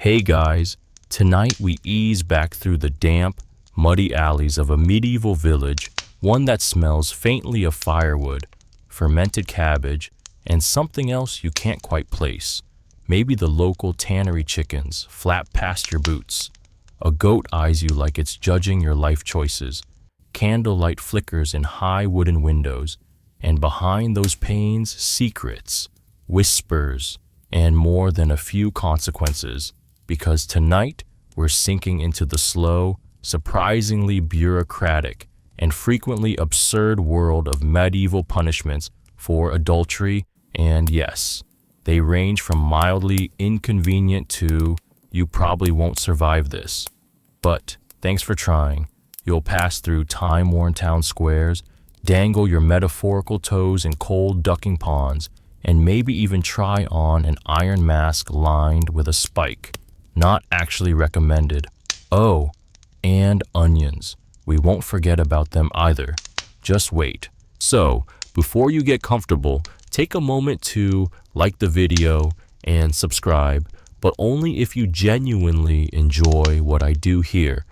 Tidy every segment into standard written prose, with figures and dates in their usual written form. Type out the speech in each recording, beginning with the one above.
Hey guys, tonight we ease back through the damp, muddy alleys of a medieval village, one that smells faintly of firewood, fermented cabbage, and something else you can't quite place. Maybe the local tannery chickens flap past your boots. A goat eyes you like it's judging your life choices. Candlelight flickers in high wooden windows, and behind those panes, secrets, whispers, and more than a few consequences. Because tonight, we're sinking into the slow, surprisingly bureaucratic, and frequently absurd world of medieval punishments for adultery, and yes, they range from mildly inconvenient to, you probably won't survive this. But thanks for trying. You'll pass through time-worn town squares, dangle your metaphorical toes in cold ducking ponds, and maybe even try on an iron mask lined with a spike. Not actually recommended. Oh, and onions. We won't forget about them either. Just wait. So, before you get comfortable, take a moment to like the video and subscribe, but only if you genuinely enjoy what I do here.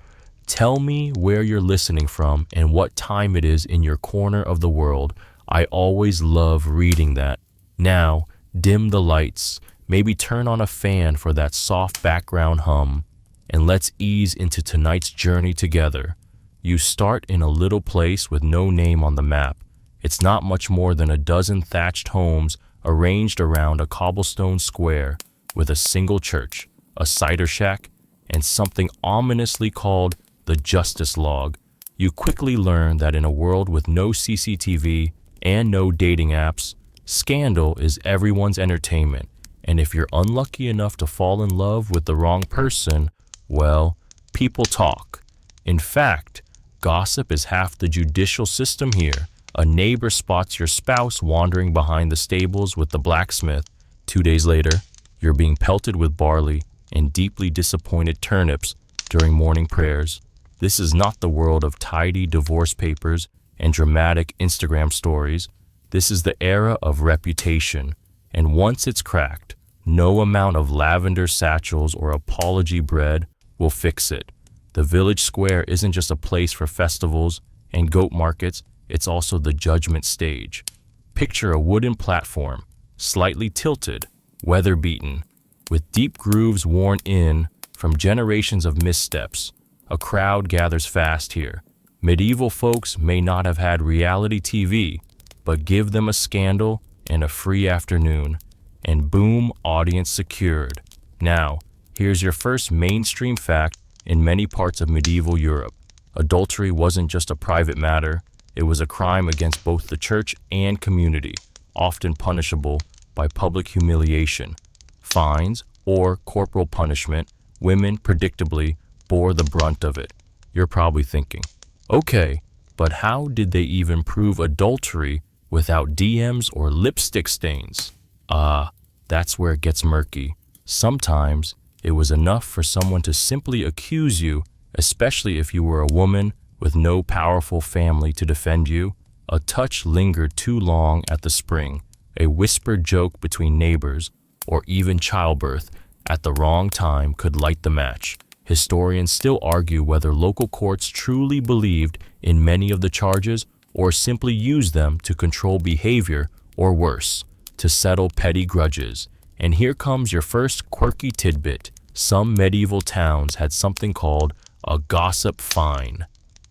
Tell me where you're listening from and what time it is in your corner of the world. I always love reading that. Now, dim the lights, maybe turn on a fan for that soft background hum, and let's ease into tonight's journey together. You start in a little place with no name on the map. It's not much more than a dozen thatched homes arranged around a cobblestone square with a single church, a cider shack, and something ominously called the Justice Log. You quickly learn that in a world with no CCTV and no dating apps, scandal is everyone's entertainment. And if you're unlucky enough to fall in love with the wrong person, well, people talk. In fact, gossip is half the judicial system here. A neighbor spots your spouse wandering behind the stables with the blacksmith. 2 days later, you're being pelted with barley and deeply disappointed turnips during morning prayers. This is not the world of tidy divorce papers and dramatic Instagram stories. This is the era of reputation. And once it's cracked, no amount of lavender satchels or apology bread will fix it. The village square isn't just a place for festivals and goat markets, it's also the judgment stage. Picture a wooden platform, slightly tilted, weather-beaten, with deep grooves worn in from generations of missteps. A crowd gathers fast here. Medieval folks may not have had reality TV, but give them a scandal and a free afternoon, and boom, audience secured. Now, here's your first mainstream fact in many parts of medieval Europe. Adultery wasn't just a private matter, it was a crime against both the church and community, often punishable by public humiliation, fines, or corporal punishment. Women, predictably, bore the brunt of it. You're probably thinking, okay, but how did they even prove adultery without DMs or lipstick stains? That's where it gets murky. Sometimes it was enough for someone to simply accuse you, especially if you were a woman with no powerful family to defend you. A touch lingered too long at the spring, a whispered joke between neighbors, or even childbirth at the wrong time could light the match. Historians still argue whether local courts truly believed in many of the charges or simply used them to control behavior, or worse, to settle petty grudges. And here comes your first quirky tidbit. Some medieval towns had something called a gossip fine.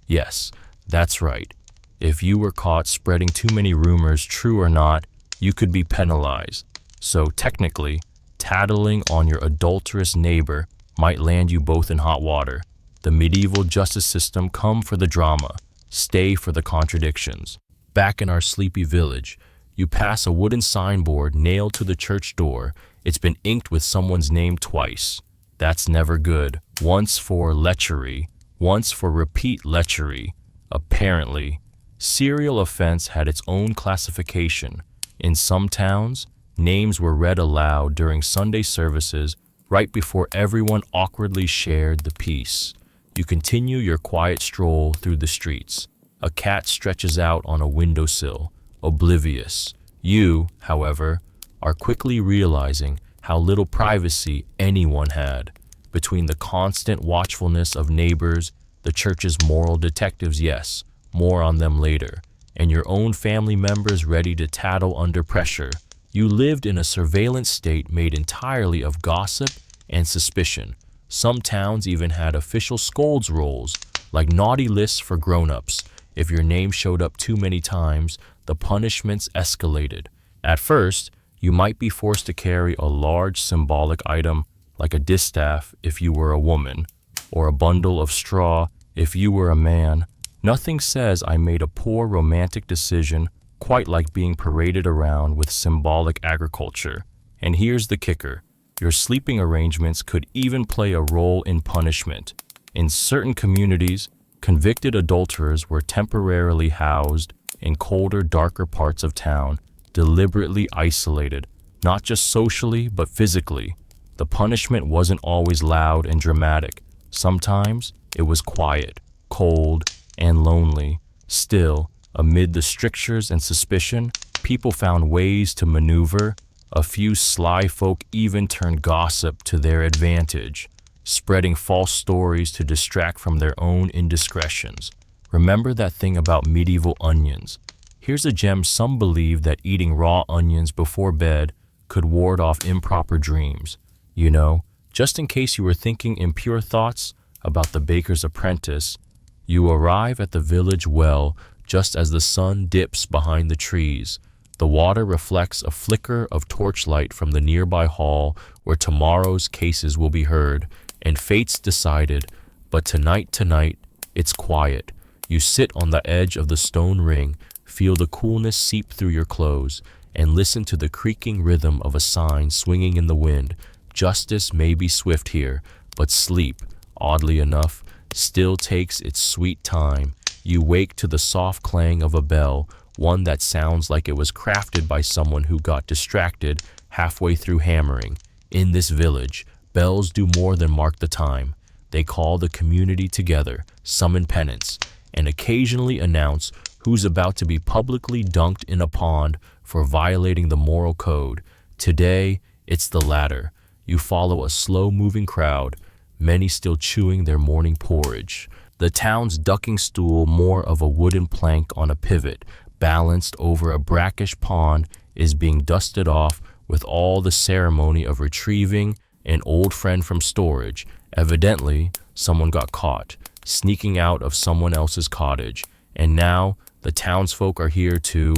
Yes, that's right. If you were caught spreading too many rumors, true or not, you could be penalized. So technically, tattling on your adulterous neighbor might land you both in hot water. The medieval justice system come for the drama, stay for the contradictions. Back in our sleepy village, you pass a wooden signboard nailed to the church door. It's been inked with someone's name twice. That's never good. Once for lechery, once for repeat lechery. Apparently, serial offense had its own classification. In some towns, names were read aloud during Sunday services right before everyone awkwardly shared the peace. You continue your quiet stroll through the streets. A cat stretches out on a windowsill, oblivious. You, however, are quickly realizing how little privacy anyone had. between the constant watchfulness of neighbors, the church's moral detectives, yes, more on them later, and your own family members ready to tattle under pressure. You lived in a surveillance state made entirely of gossip and suspicion. Some towns even had official scolds rolls, like naughty lists for grown-ups. If your name showed up too many times, the punishments escalated. At first, you might be forced to carry a large symbolic item like a distaff if you were a woman, or a bundle of straw if you were a man. Nothing says I made a poor romantic decision quite like being paraded around with symbolic agriculture. And here's the kicker. Your sleeping arrangements could even play a role in punishment. In certain communities, convicted adulterers were temporarily housed in colder, darker parts of town, deliberately isolated, not just socially but physically. The punishment wasn't always loud and dramatic. Sometimes it was quiet, cold, and lonely. Still, amid the strictures and suspicion, people found ways to maneuver. A few sly folk even turned gossip to their advantage, spreading false stories to distract from their own indiscretions. Remember that thing about medieval onions? Here's a gem. Some believe that eating raw onions before bed could ward off improper dreams. You know, just in case you were thinking impure thoughts about the baker's apprentice, you arrive at the village well just as the sun dips behind the trees. The water reflects a flicker of torchlight from the nearby hall where tomorrow's cases will be heard, and fate's decided. But tonight, it's quiet. You sit on the edge of the stone ring, feel the coolness seep through your clothes, and listen to the creaking rhythm of a sign swinging in the wind. Justice may be swift here, but sleep, oddly enough, still takes its sweet time. You wake to the soft clang of a bell, one that sounds like it was crafted by someone who got distracted halfway through hammering. In this village, bells do more than mark the time. They call the community together, summon penance, and occasionally announce who's about to be publicly dunked in a pond for violating the moral code. Today, it's the latter. You follow a slow-moving crowd, many still chewing their morning porridge. The town's ducking stool, more of a wooden plank on a pivot, balanced over a brackish pond, is being dusted off with all the ceremony of retrieving an old friend from storage. Evidently, someone got caught, sneaking out of someone else's cottage, and now the townsfolk are here to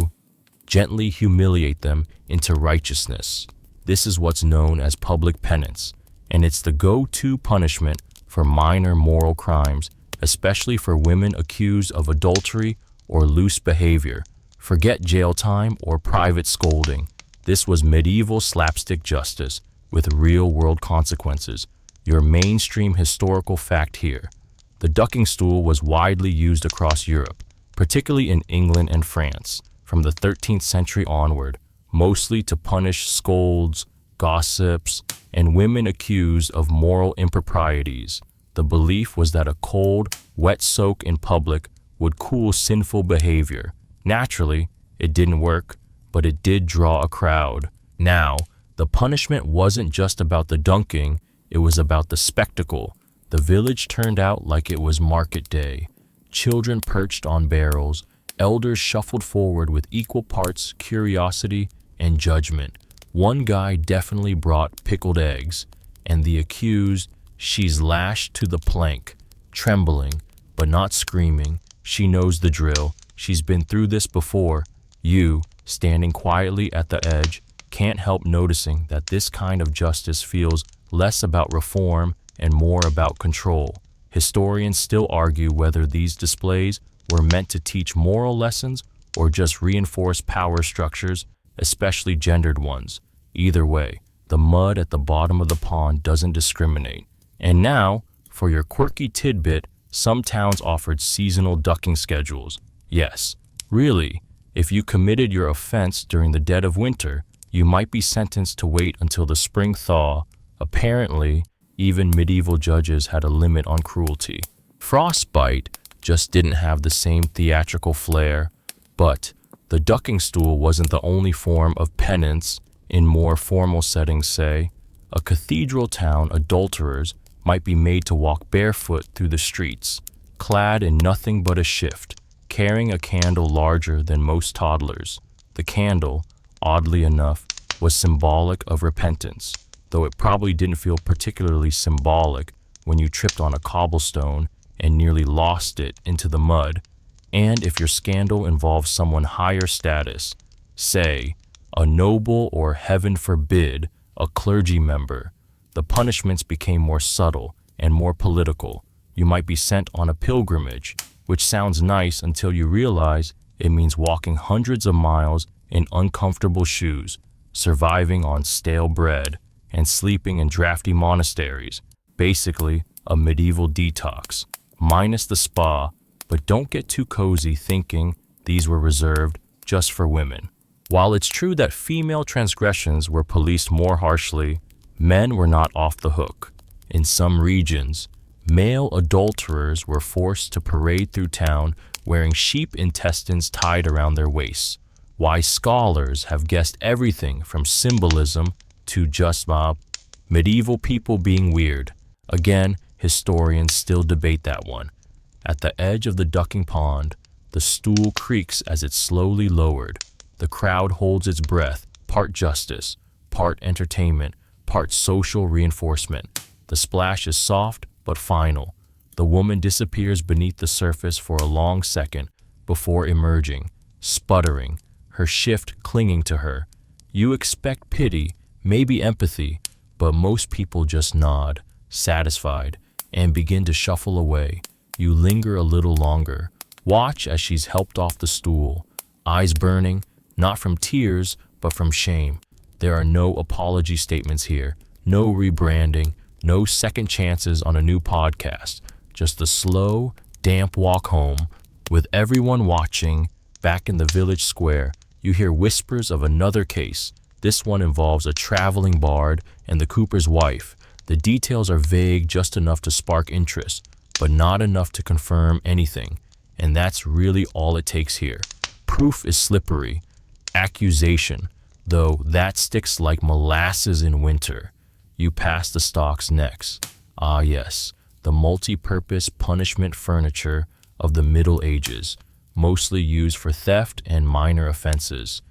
gently humiliate them into righteousness. This is what's known as public penance, and it's the go-to punishment for minor moral crimes, especially for women accused of adultery or loose behavior. Forget jail time or private scolding. This was medieval slapstick justice with real-world consequences. Your mainstream historical fact here. The ducking stool was widely used across Europe, particularly in England and France, from the 13th century onward, mostly to punish scolds, gossips, and women accused of moral improprieties. The belief was that a cold, wet soak in public would cool sinful behavior. Naturally, it didn't work, but it did draw a crowd. Now, the punishment wasn't just about the dunking, it was about the spectacle. The village turned out like it was market day. Children perched on barrels, elders shuffled forward with equal parts curiosity and judgment. One guy definitely brought pickled eggs, and the accused, she's lashed to the plank, trembling, but not screaming. She knows the drill. She's been through this before. You, standing quietly at the edge, can't help noticing that this kind of justice feels less about reform and more about control. Historians still argue whether these displays were meant to teach moral lessons or just reinforce power structures, especially gendered ones. Either way, the mud at the bottom of the pond doesn't discriminate. And now, for your quirky tidbit, some towns offered seasonal ducking schedules. Yes, really, if you committed your offense during the dead of winter, you might be sentenced to wait until the spring thaw. Apparently, even medieval judges had a limit on cruelty. Frostbite just didn't have the same theatrical flair, but the ducking stool wasn't the only form of penance. In more formal settings, say, a cathedral town, adulterers might be made to walk barefoot through the streets, clad in nothing but a shift, carrying a candle larger than most toddlers. The candle, oddly enough, was symbolic of repentance, though it probably didn't feel particularly symbolic when you tripped on a cobblestone and nearly lost it into the mud. And if your scandal involves someone higher status, say, a noble or, heaven forbid, a clergy member, the punishments became more subtle and more political. You might be sent on a pilgrimage, which sounds nice until you realize it means walking hundreds of miles in uncomfortable shoes, surviving on stale bread, and sleeping in drafty monasteries. Basically, a medieval detox, minus the spa, but don't get too cozy thinking these were reserved just for women. While it's true that female transgressions were policed more harshly, men were not off the hook. In some regions, male adulterers were forced to parade through town wearing sheep intestines tied around their waists. Wise scholars have guessed everything from symbolism to just medieval people being weird. Again, historians still debate that one. At the edge of the ducking pond, the stool creaks as it's slowly lowered. The crowd holds its breath, part justice, part entertainment, part social reinforcement. The splash is soft but final. The woman disappears beneath the surface for a long second before emerging, sputtering, her shift clinging to her. You expect pity, maybe empathy, but most people just nod, satisfied, and begin to shuffle away. You linger a little longer. Watch as she's helped off the stool, eyes burning, not from tears, but from shame. There are no apology statements here, no rebranding, no second chances on a new podcast. Just a slow, damp walk home. With everyone watching, back in the village square, you hear whispers of another case. This one involves a traveling bard and the cooper's wife. The details are vague, just enough to spark interest, but not enough to confirm anything. And that's really all it takes here. Proof is slippery. Accusation, though, that sticks like molasses in winter. You pass the stocks next. Ah yes, the multi-purpose punishment furniture of the Middle Ages, mostly used for theft and minor offenses.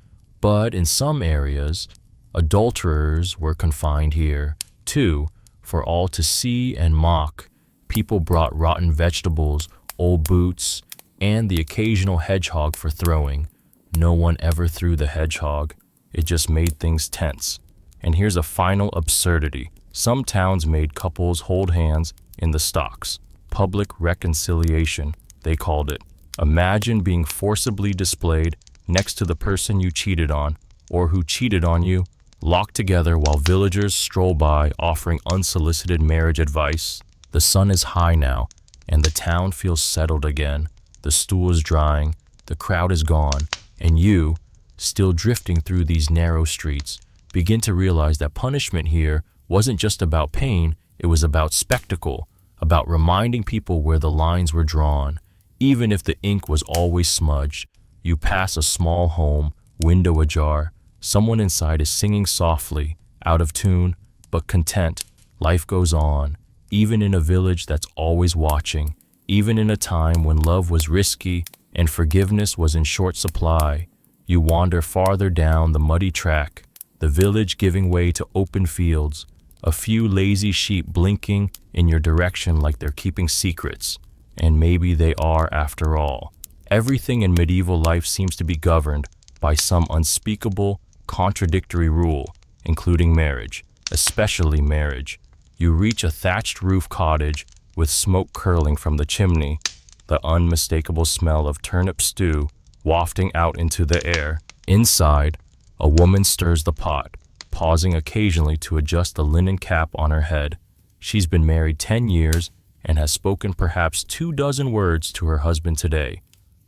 But in some areas, adulterers were confined here, too, for all to see and mock. People brought rotten vegetables, old boots, and the occasional hedgehog for throwing. No one ever threw the hedgehog. It just made things tense. And here's a final absurdity. Some towns made couples hold hands in the stocks. Public reconciliation, they called it. Imagine being forcibly displayed next to the person you cheated on, or who cheated on you, locked together while villagers stroll by offering unsolicited marriage advice. The sun is high now, and the town feels settled again. The stool is drying, the crowd is gone, and you, still drifting through these narrow streets, begin to realize that punishment here wasn't just about pain, it was about spectacle, about reminding people where the lines were drawn. Even if the ink was always smudged, you pass a small home, window ajar. Someone inside is singing softly, out of tune, but content. Life goes on, even in a village that's always watching, even in a time when love was risky and forgiveness was in short supply. You wander farther down the muddy track, the village giving way to open fields, a few lazy sheep blinking in your direction like they're keeping secrets. And maybe they are after all. Everything in medieval life seems to be governed by some unspeakable, contradictory rule, including marriage, especially marriage. You reach a thatched roof cottage with smoke curling from the chimney, the unmistakable smell of turnip stew wafting out into the air. Inside, a woman stirs the pot, pausing occasionally to adjust the linen cap on her head. She's been married 10 years and has spoken perhaps 24 words to her husband today,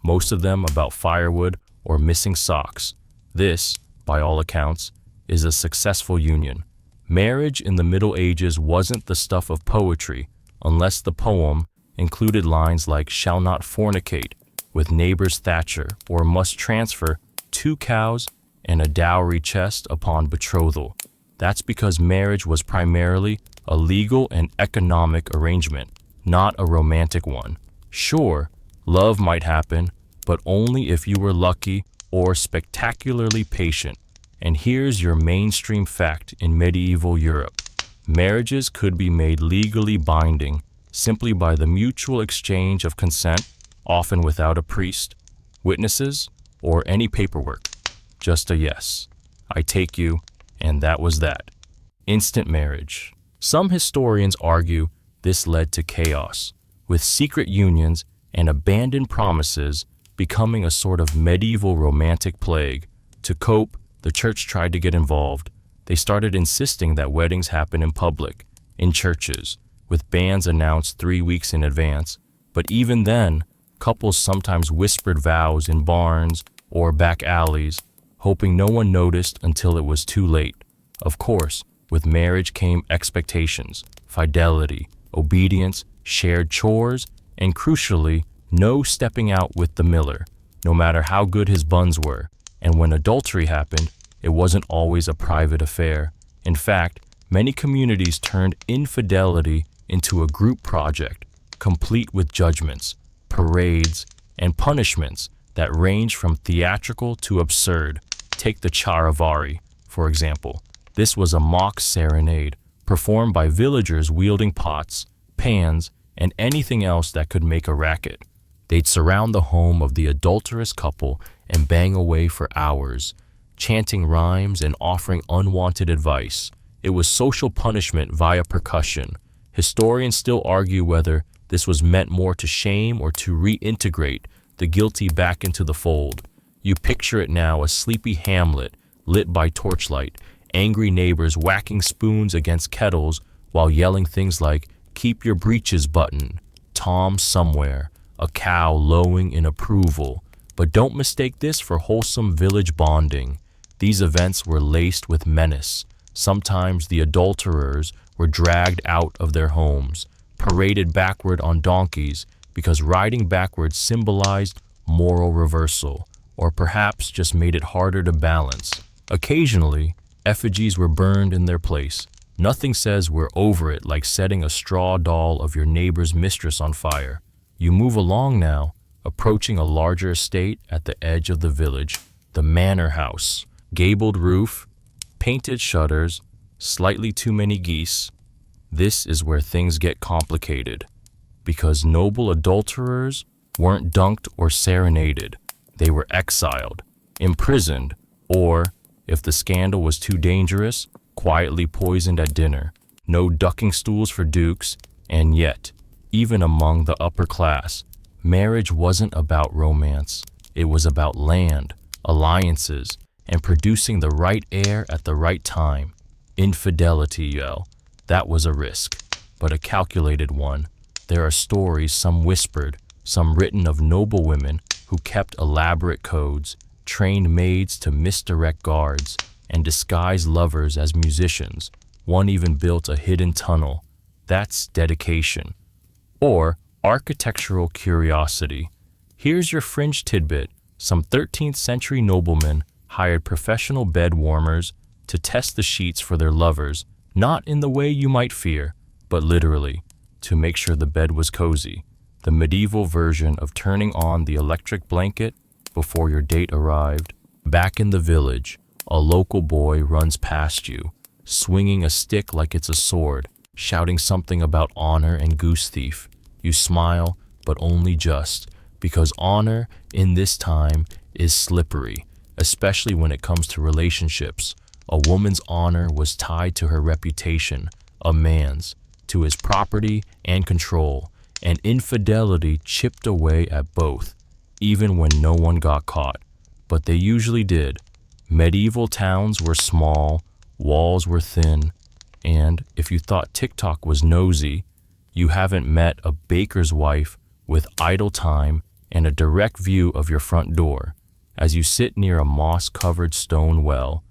most of them about firewood or missing socks. This, by all accounts, is a successful union. Marriage in the Middle Ages wasn't the stuff of poetry, unless the poem included lines like "shall not fornicate with neighbor's thatcher" or "must transfer 2 cows and a dowry chest upon betrothal." That's because marriage was primarily a legal and economic arrangement, not a romantic one. Sure, love might happen, but only if you were lucky or spectacularly patient. And here's your mainstream fact in medieval Europe. Marriages could be made legally binding simply by the mutual exchange of consent, often without a priest, witnesses, or any paperwork. Just a yes. I take you, and that was that. Instant marriage. Some historians argue this led to chaos, with secret unions and abandoned promises becoming a sort of medieval romantic plague. To cope, the church tried to get involved. They started insisting that weddings happen in public, in churches, with banns announced 3 weeks in advance. But even then, couples sometimes whispered vows in barns or back alleys, hoping no one noticed until it was too late. Of course, with marriage came expectations, fidelity, obedience, shared chores, and crucially, no stepping out with the miller, no matter how good his buns were. And when adultery happened, it wasn't always a private affair. In fact, many communities turned infidelity into a group project, complete with judgments, parades, and punishments that range from theatrical to absurd. Take the Charivari, for example. This was a mock serenade, performed by villagers wielding pots, pans, and anything else that could make a racket. They'd surround the home of the adulterous couple and bang away for hours, chanting rhymes and offering unwanted advice. It was social punishment via percussion. Historians still argue whether this was meant more to shame or to reintegrate the guilty back into the fold. You picture it now, a sleepy hamlet lit by torchlight, angry neighbors whacking spoons against kettles while yelling things like, "Keep your breeches buttoned," "Tom somewhere," a cow lowing in approval. But don't mistake this for wholesome village bonding. These events were laced with menace. Sometimes the adulterers were dragged out of their homes, paraded backward on donkeys because riding backwards symbolized moral reversal, or perhaps just made it harder to balance. Occasionally, effigies were burned in their place. Nothing says we're over it like setting a straw doll of your neighbor's mistress on fire. You move along now, approaching a larger estate at the edge of the village, the manor house, gabled roof, painted shutters, slightly too many geese. This is where things get complicated, because noble adulterers weren't dunked or serenaded. They were exiled, imprisoned, or, if the scandal was too dangerous, quietly poisoned at dinner. No ducking stools for dukes, and yet, even among the upper class, marriage wasn't about romance. It was about land, alliances, and producing the right heir at the right time. Infidelity, that was a risk, but a calculated one. There are stories, some whispered, some written, of noble women who kept elaborate codes, trained maids to misdirect guards, and disguised lovers as musicians. One even built a hidden tunnel. That's dedication. Or architectural curiosity. Here's your fringe tidbit. Some 13th century noblemen hired professional bed warmers to test the sheets for their lovers, not in the way you might fear, but literally, to make sure the bed was cozy. The medieval version of turning on the electric blanket before your date arrived. Back in the village, a local boy runs past you, swinging a stick like it's a sword, shouting something about honor and goose thief. You smile, but only just, because honor in this time is slippery, especially when it comes to relationships. A woman's honor was tied to her reputation, a man's to his property and control, and infidelity chipped away at both, even when no one got caught. But they usually did. Medieval towns were small, walls were thin, and if you thought TikTok was nosy, you haven't met a baker's wife with idle time and a direct view of your front door as you sit near a moss-covered stone well,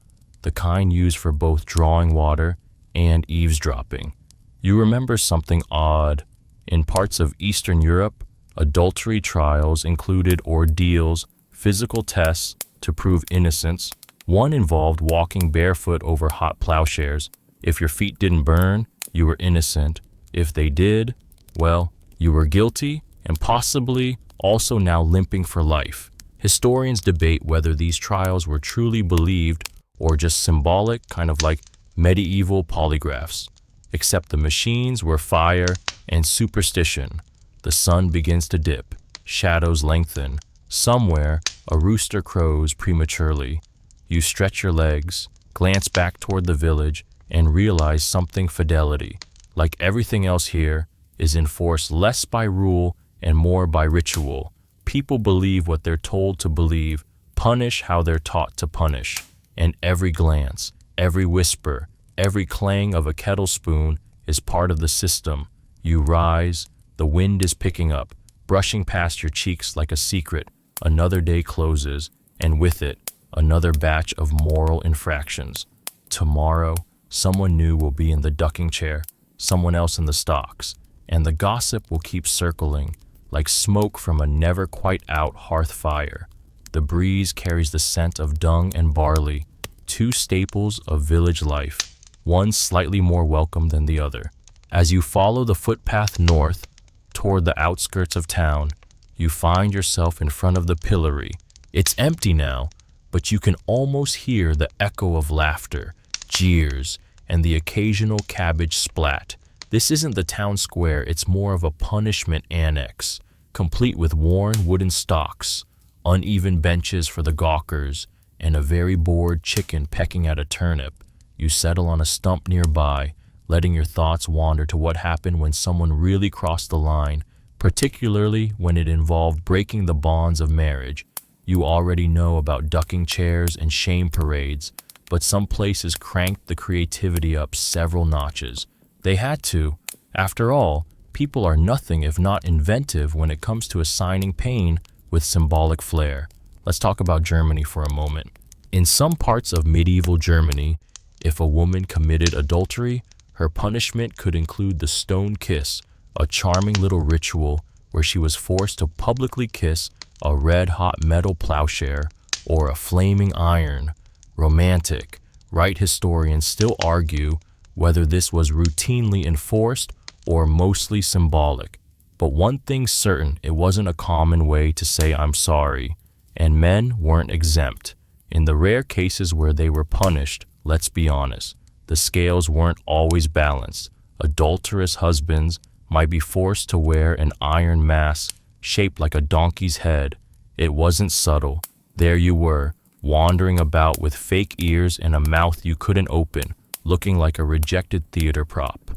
the kind used for both drawing water and eavesdropping. You remember something odd. In parts of Eastern Europe, adultery trials included ordeals, physical tests to prove innocence, One involved walking barefoot over hot plowshares. If your feet didn't burn, you were innocent. If they did, well, you were guilty and possibly also now limping for life. Historians debate whether these trials were truly believed or just symbolic, kind of like medieval polygraphs. Except the machines were fire and superstition. The sun begins to dip, shadows lengthen. Somewhere, a rooster crows prematurely. You stretch your legs, glance back toward the village, and realize something: fidelity, like everything else here, is enforced less by rule and more by ritual. People believe what they're told to believe, punish how they're taught to punish. And every glance, every whisper, every clang of a kettle spoon is part of the system. You rise, the wind is picking up, brushing past your cheeks like a secret. Another day closes, and with it, another batch of moral infractions. Tomorrow, someone new will be in the ducking chair, someone else in the stocks, and the gossip will keep circling, like smoke from a never-quite-out hearth fire. The breeze carries the scent of dung and barley, two staples of village life, one slightly more welcome than the other. As you follow the footpath north, toward the outskirts of town, you find yourself in front of the pillory. It's empty now, but you can almost hear the echo of laughter, jeers, and the occasional cabbage splat. This isn't the town square, it's more of a punishment annex, complete with worn wooden stocks, uneven benches for the gawkers, and a very bored chicken pecking at a turnip. You settle on a stump nearby, letting your thoughts wander to what happened when someone really crossed the line, particularly when it involved breaking the bonds of marriage. You already know about ducking chairs and shame parades, but some places cranked the creativity up several notches. They had to. After all, people are nothing if not inventive when it comes to assigning pain with symbolic flair. Let's talk about Germany for a moment. In some parts of medieval Germany, if a woman committed adultery, her punishment could include the stone kiss, a charming little ritual where she was forced to publicly kiss a red-hot metal plowshare or a flaming iron. Romantic, right? Historians still argue whether this was routinely enforced or mostly symbolic. But one thing's certain, it wasn't a common way to say I'm sorry, and men weren't exempt. In the rare cases where they were punished, let's be honest, the scales weren't always balanced. Adulterous husbands might be forced to wear an iron mask shaped like a donkey's head. It wasn't subtle. There you were, wandering about with fake ears and a mouth you couldn't open, looking like a rejected theater prop.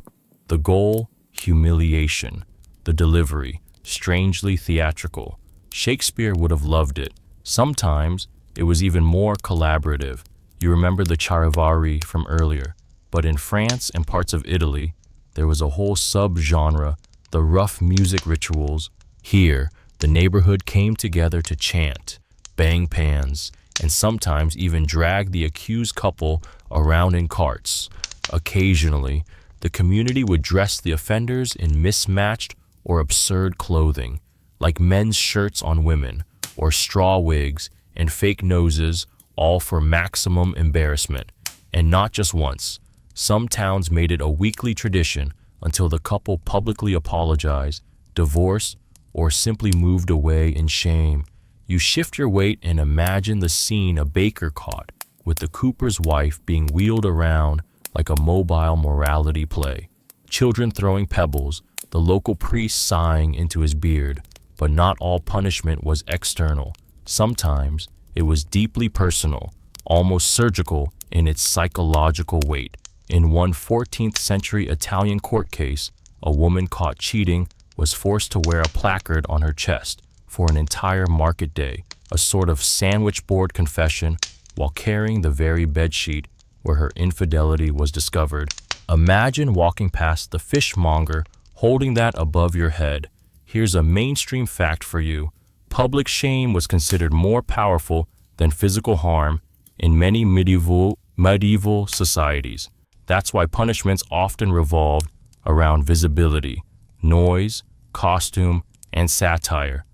The goal, humiliation. The delivery, strangely theatrical. Shakespeare would have loved it. Sometimes it was even more collaborative. You remember the charivari from earlier, but in France and parts of Italy, there was a whole sub-genre, the rough music rituals. Here, the neighborhood came together to chant, bang pans, and sometimes even drag the accused couple around in carts. Occasionally, the community would dress the offenders in mismatched or absurd clothing, like men's shirts on women, or straw wigs and fake noses, all for maximum embarrassment. And not just once. Some towns made it a weekly tradition until the couple publicly apologized, divorced, or simply moved away in shame. You shift your weight and imagine the scene a baker caught, with the cooper's wife being wheeled around like a mobile morality play. Children throwing pebbles, the local priest sighing into his beard. But not all punishment was external. Sometimes it was deeply personal, almost surgical in its psychological weight. In one 14th century Italian court case, a woman caught cheating was forced to wear a placard on her chest for an entire market day, a sort of sandwich board confession, while carrying the very bedsheet where her infidelity was discovered. Imagine walking past the fishmonger holding that above your head. Here's a mainstream fact for you. Public shame was considered more powerful than physical harm in many medieval societies. That's why punishments often revolved around visibility, noise, costume, and satire.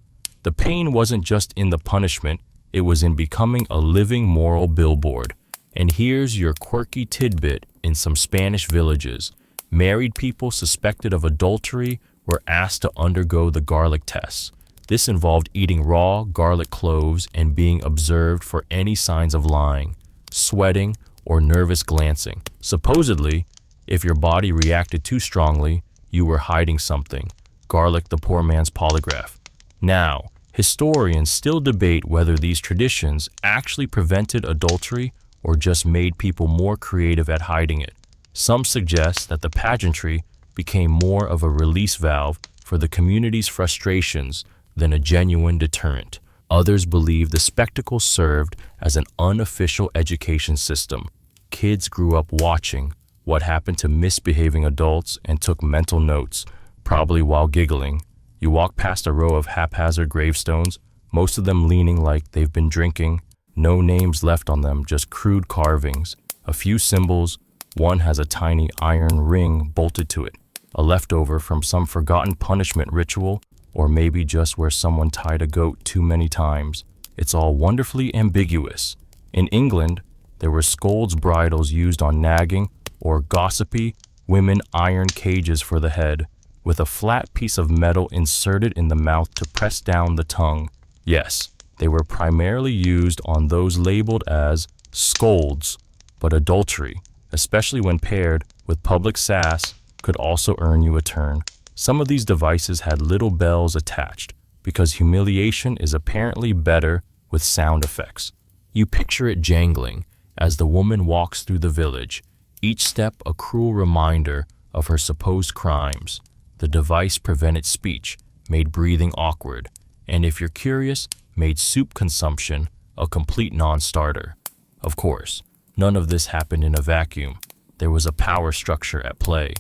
The pain wasn't just in the punishment, It was in becoming a living moral billboard. And here's your quirky tidbit in some Spanish villages. Married people suspected of adultery were asked to undergo the garlic test. This involved eating raw garlic cloves and being observed for any signs of lying, sweating, or nervous glancing. Supposedly, if your body reacted too strongly, you were hiding something. Garlic, the poor man's polygraph. Now, historians still debate whether these traditions actually prevented adultery or just made people more creative at hiding it. Some suggest that the pageantry became more of a release valve for the community's frustrations than a genuine deterrent. Others believe the spectacle served as an unofficial education system. Kids grew up watching what happened to misbehaving adults and took mental notes, probably while giggling. You walk past a row of haphazard gravestones, most of them leaning like they've been drinking. No names left on them, just crude carvings. A few symbols. One has a tiny iron ring bolted to it, a leftover from some forgotten punishment ritual, or maybe just where someone tied a goat too many times. It's all wonderfully ambiguous. In England, there were scolds' bridles used on nagging or gossipy women, iron cages for the head, with a flat piece of metal inserted in the mouth to press down the tongue. Yes, they were primarily used on those labeled as scolds, but adultery, especially when paired with public sass, could also earn you a turn. Some of these devices had little bells attached, because humiliation is apparently better with sound effects. You picture it jangling as the woman walks through the village, each step a cruel reminder of her supposed crimes. The device prevented speech, made breathing awkward, and if you're curious, made soup consumption a complete non-starter. Of course, none of this happened in a vacuum. There was a power structure at play.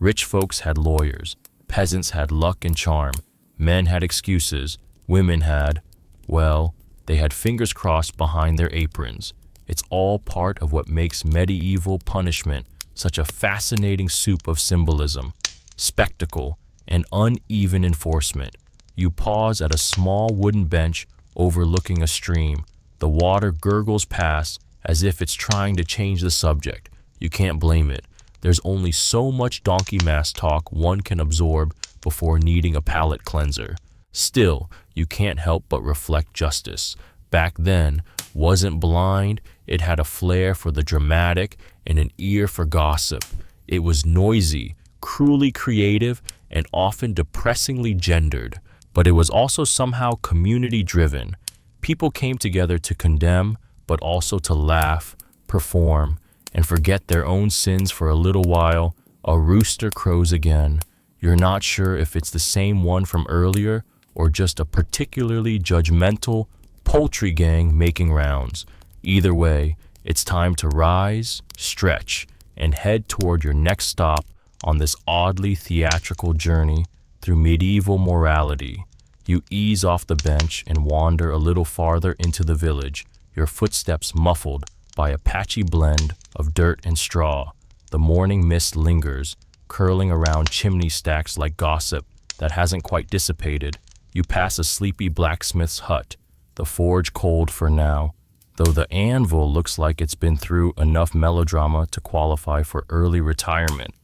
Rich folks had lawyers, peasants had luck and charm, men had excuses, women had, well, they had fingers crossed behind their aprons. It's all part of what makes medieval punishment such a fascinating soup of symbolism, spectacle, and uneven enforcement. You pause at a small wooden bench overlooking a stream. The water gurgles past as if it's trying to change the subject. You can't blame it. There's only so much donkey mass talk one can absorb before needing a palate cleanser. Still, you can't help but reflect justice. Back then, wasn't blind, it had a flair for the dramatic and an ear for gossip. It was noisy, cruelly creative, and often depressingly gendered. But it was also somehow community-driven. People came together to condemn, but also to laugh, perform, and forget their own sins for a little while. A rooster crows again. You're not sure if it's the same one from earlier or just a particularly judgmental poultry gang making rounds. Either way, it's time to rise, stretch, and head toward your next stop on this oddly theatrical journey through medieval morality. You ease off the bench and wander a little farther into the village, your footsteps muffled by a patchy blend of dirt and straw. The morning mist lingers, curling around chimney stacks like gossip that hasn't quite dissipated. You pass a sleepy blacksmith's hut, the forge cold for now, though the anvil looks like it's been through enough melodrama to qualify for early retirement.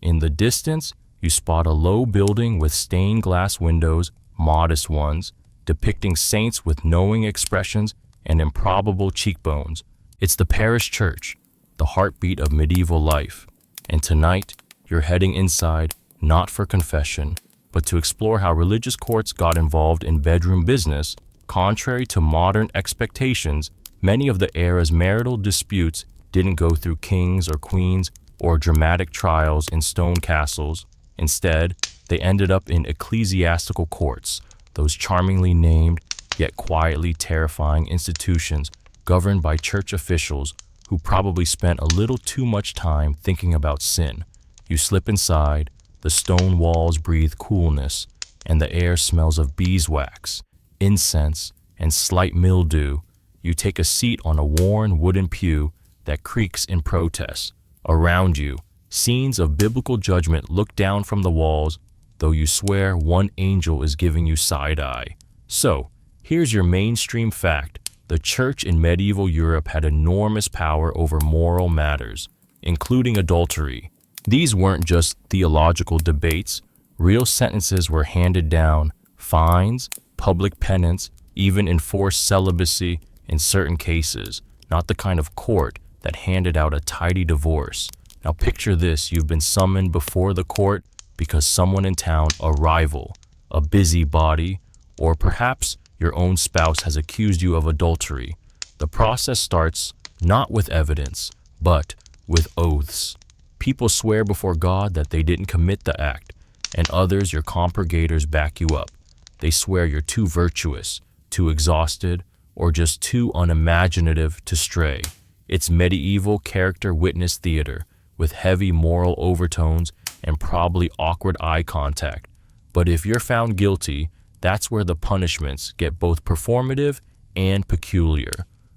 In the distance, you spot a low building with stained glass windows, modest ones, depicting saints with knowing expressions and improbable cheekbones. It's the parish church, the heartbeat of medieval life. And tonight, you're heading inside, not for confession, but to explore how religious courts got involved in bedroom business. Contrary to modern expectations, many of the era's marital disputes didn't go through kings or queens or dramatic trials in stone castles. Instead, they ended up in ecclesiastical courts, those charmingly named yet quietly terrifying institutions governed by church officials who probably spent a little too much time thinking about sin. You slip inside, the stone walls breathe coolness, and the air smells of beeswax, incense, and slight mildew. You take a seat on a worn wooden pew that creaks in protest. Around you, scenes of biblical judgment look down from the walls, though you swear one angel is giving you side-eye. So, here's your mainstream fact. The church in medieval Europe had enormous power over moral matters, including adultery. These weren't just theological debates. Real sentences were handed down, fines, public penance, even enforced celibacy in certain cases, not the kind of court that handed out a tidy divorce. Now picture this: you've been summoned before the court because someone in town, a rival, a busybody, or perhaps your own spouse has accused you of adultery. The process starts not with evidence, but with oaths. People swear before God that they didn't commit the act, and others, your compurgators, back you up. They swear you're too virtuous, too exhausted, or just too unimaginative to stray. It's medieval character witness theater, with heavy moral overtones and probably awkward eye contact. But if you're found guilty, that's where the punishments get both performative and peculiar.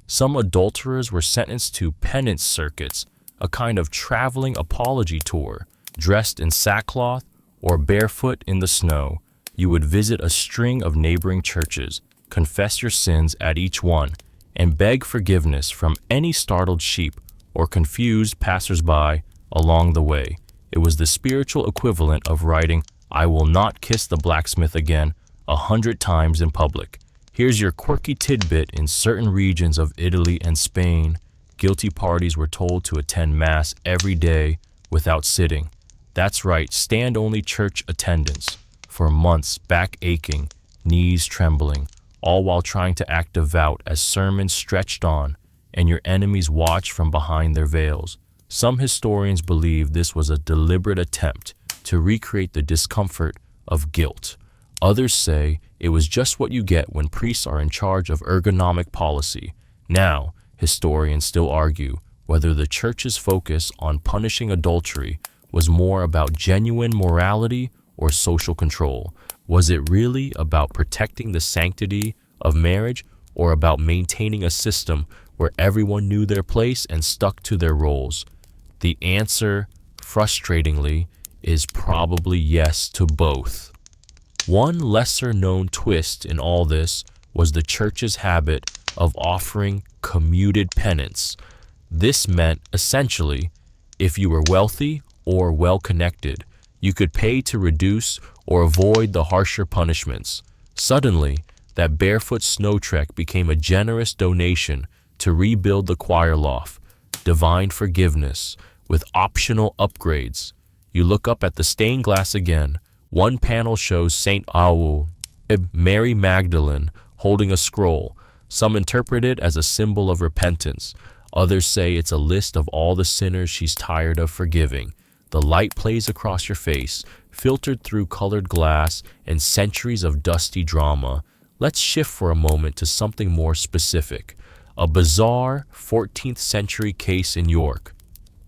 Some adulterers were sentenced to penance circuits, a kind of traveling apology tour. Dressed in sackcloth or barefoot in the snow, you would visit a string of neighboring churches, confess your sins at each one, and beg forgiveness from any startled sheep or confused passersby along the way. It was the spiritual equivalent of writing, "I will not kiss the blacksmith again," 100 times in public. Here's your quirky tidbit: in certain regions of Italy and Spain, guilty parties were told to attend Mass every day without sitting. That's right, stand-only church attendance. For months, back aching, knees trembling, all while trying to act devout as sermons stretched on, and your enemies watched from behind their veils. Some historians believe this was a deliberate attempt to recreate the discomfort of guilt. Others say it was just what you get when priests are in charge of ergonomic policy. Now, historians still argue whether the church's focus on punishing adultery was more about genuine morality or social control. Was it really about protecting the sanctity of marriage, or about maintaining a system where everyone knew their place and stuck to their roles? The answer, frustratingly, is probably yes to both. One lesser-known twist in all this was the church's habit of offering commuted penance. This meant, essentially, if you were wealthy or well-connected, you could pay to reduce or avoid the harsher punishments. Suddenly, that barefoot snow trek became a generous donation to rebuild the choir loft, divine forgiveness, with optional upgrades. You look up at the stained glass again. One panel shows Saint Aul, Mary Magdalene, holding a scroll. Some interpret it as a symbol of repentance. Others say it's a list of all the sinners she's tired of forgiving. The light plays across your face, filtered through colored glass and centuries of dusty drama. Let's shift for a moment to something more specific. A bizarre 14th century case in York.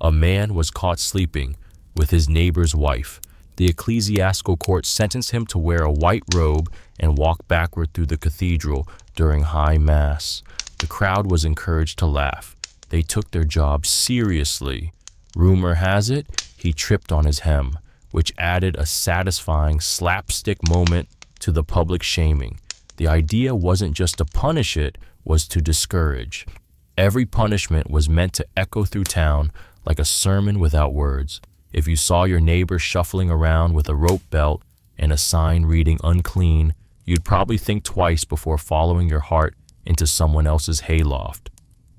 A man was caught sleeping with his neighbor's wife. The ecclesiastical court sentenced him to wear a white robe and walk backward through the cathedral during high mass. The crowd was encouraged to laugh. They took their job seriously. Rumor has it, he tripped on his hem, which added a satisfying slapstick moment to the public shaming. The idea wasn't just to punish, it was to discourage. Every punishment was meant to echo through town like a sermon without words. If you saw your neighbor shuffling around with a rope belt and a sign reading unclean, you'd probably think twice before following your heart into someone else's hayloft.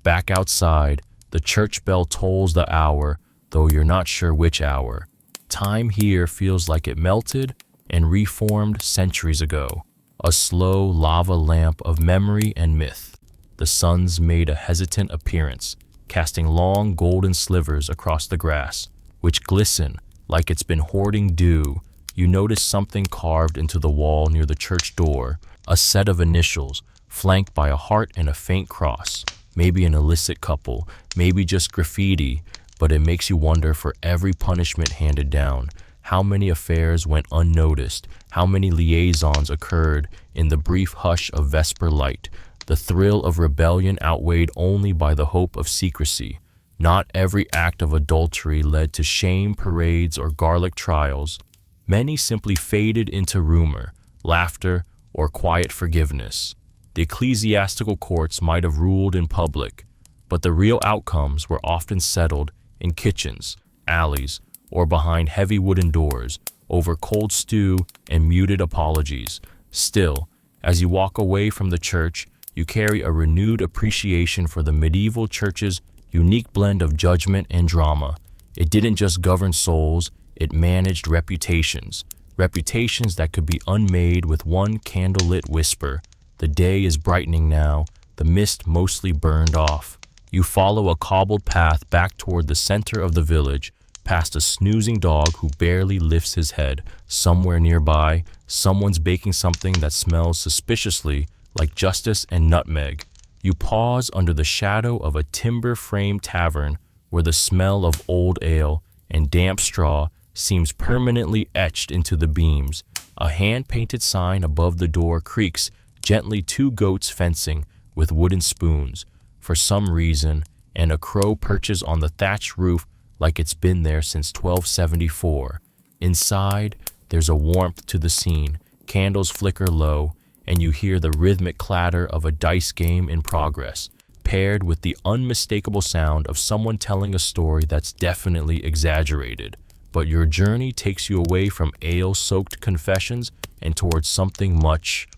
Back outside, the church bell tolls the hour, though you're not sure which hour. Time here feels like it melted and reformed centuries ago. A slow lava lamp of memory and myth. The sun's made a hesitant appearance, casting long golden slivers across the grass, which glisten like it's been hoarding dew. You notice something carved into the wall near the church door, a set of initials, flanked by a heart and a faint cross. Maybe an illicit couple, maybe just graffiti, but it makes you wonder, for every punishment handed down, how many affairs went unnoticed, how many liaisons occurred in the brief hush of vesper light, the thrill of rebellion outweighed only by the hope of secrecy. Not every act of adultery led to shame parades or garlic trials. Many simply faded into rumor, laughter, or quiet forgiveness. The ecclesiastical courts might have ruled in public, but the real outcomes were often settled in kitchens, alleys, or behind heavy wooden doors over cold stew and muted apologies. Still, as you walk away from the church, you carry a renewed appreciation for the medieval church's unique blend of judgment and drama. It didn't just govern souls, it managed reputations. Reputations that could be unmade with one candlelit whisper. The day is brightening now, the mist mostly burned off. You follow a cobbled path back toward the center of the village, past a snoozing dog who barely lifts his head. Somewhere nearby, someone's baking something that smells suspiciously like justice and nutmeg. You pause under the shadow of a timber-framed tavern where the smell of old ale and damp straw seems permanently etched into the beams. A hand-painted sign above the door creaks gently, two goats fencing with wooden spoons for some reason, and a crow perches on the thatched roof like it's been there since 1274. Inside, there's a warmth to the scene. Candles flicker low, and you hear the rhythmic clatter of a dice game in progress, paired with the unmistakable sound of someone telling a story that's definitely exaggerated. But your journey takes you away from ale-soaked confessions and towards something much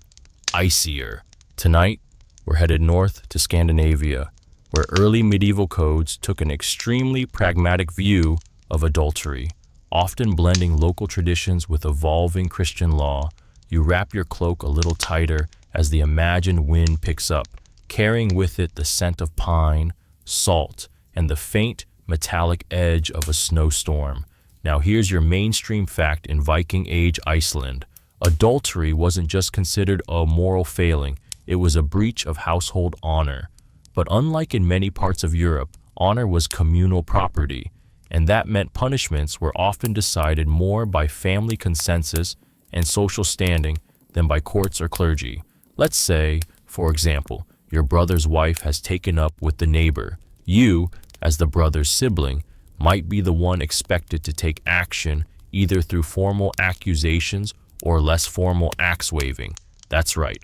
icier. Tonight, we're headed north to Scandinavia, where early medieval codes took an extremely pragmatic view of adultery, often blending local traditions with evolving Christian law. You wrap your cloak a little tighter as the imagined wind picks up, carrying with it the scent of pine, salt, and the faint, metallic edge of a snowstorm. Now here's your mainstream fact in Viking Age Iceland. Adultery wasn't just considered a moral failing, it was a breach of household honor. But unlike in many parts of Europe, honor was communal property, and that meant punishments were often decided more by family consensus and social standing than by courts or clergy. Let's say, for example, your brother's wife has taken up with the neighbor. You, as the brother's sibling, might be the one expected to take action either through formal accusations or less formal axe waving. That's right.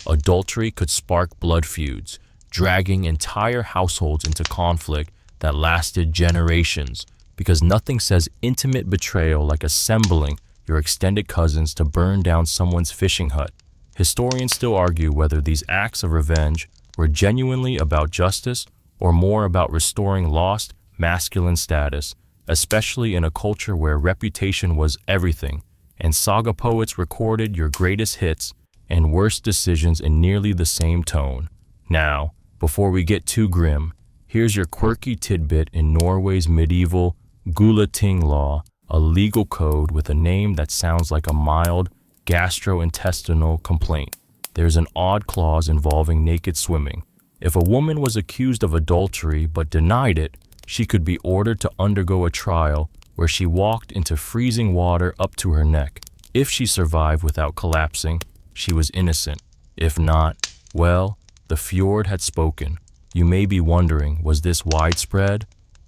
Adultery could spark blood feuds, dragging entire households into conflict that lasted generations, because nothing says intimate betrayal like assembling your extended cousins to burn down someone's fishing hut. Historians still argue whether these acts of revenge were genuinely about justice or more about restoring lost masculine status, especially in a culture where reputation was everything, and saga poets recorded your greatest hits and worst decisions in nearly the same tone. Now, before we get too grim, here's your quirky tidbit in Norway's medieval Gulating law, a legal code with a name that sounds like a mild gastrointestinal complaint. There's an odd clause involving naked swimming. If a woman was accused of adultery but denied it, she could be ordered to undergo a trial where she walked into freezing water up to her neck. If she survived without collapsing, she was innocent. If not, well, the fjord had spoken. You may be wondering, was this widespread?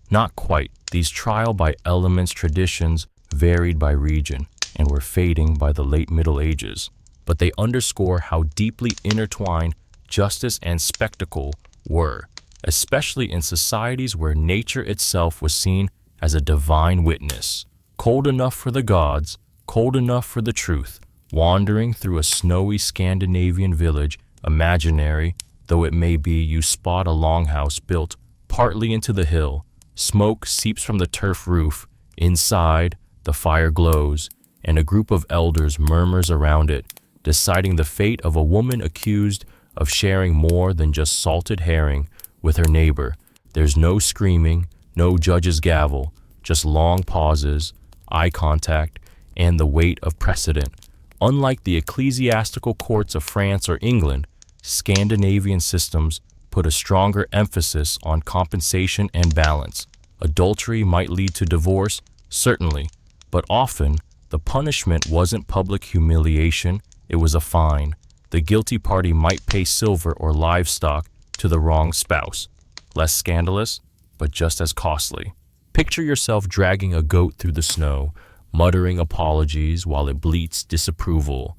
Not quite. These trial-by-elements traditions varied by region and were fading by the late Middle Ages, but they underscore how deeply intertwined justice and spectacle were, especially in societies where nature itself was seen as a divine witness. Cold enough for the gods, cold enough for the truth. Wandering through a snowy Scandinavian village, imaginary though it may be, you spot a longhouse built partly into the hill. Smoke seeps from the turf roof. Inside, the fire glows, and a group of elders murmurs around it, deciding the fate of a woman accused of sharing more than just salted herring with her neighbor. There's no screaming, no judge's gavel, just long pauses, eye contact, and the weight of precedent. Unlike the ecclesiastical courts of France or England, Scandinavian systems put a stronger emphasis on compensation and balance. Adultery might lead to divorce, certainly, but often the punishment wasn't public humiliation, it was a fine. The guilty party might pay silver or livestock to the wrong spouse. Less scandalous, but just as costly. Picture yourself dragging a goat through the snow, muttering apologies while it bleats disapproval.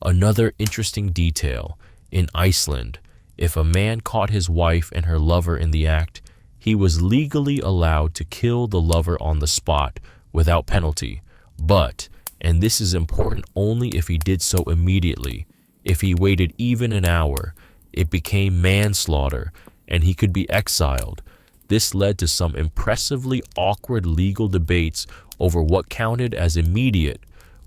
Another interesting detail, In Iceland, if a man caught his wife and her lover in the act, he was legally allowed to kill the lover on the spot without penalty. But, and this is important only if he did so immediately, if he waited even an hour, it became manslaughter and he could be exiled. This led to some impressively awkward legal debates over what counted as immediate.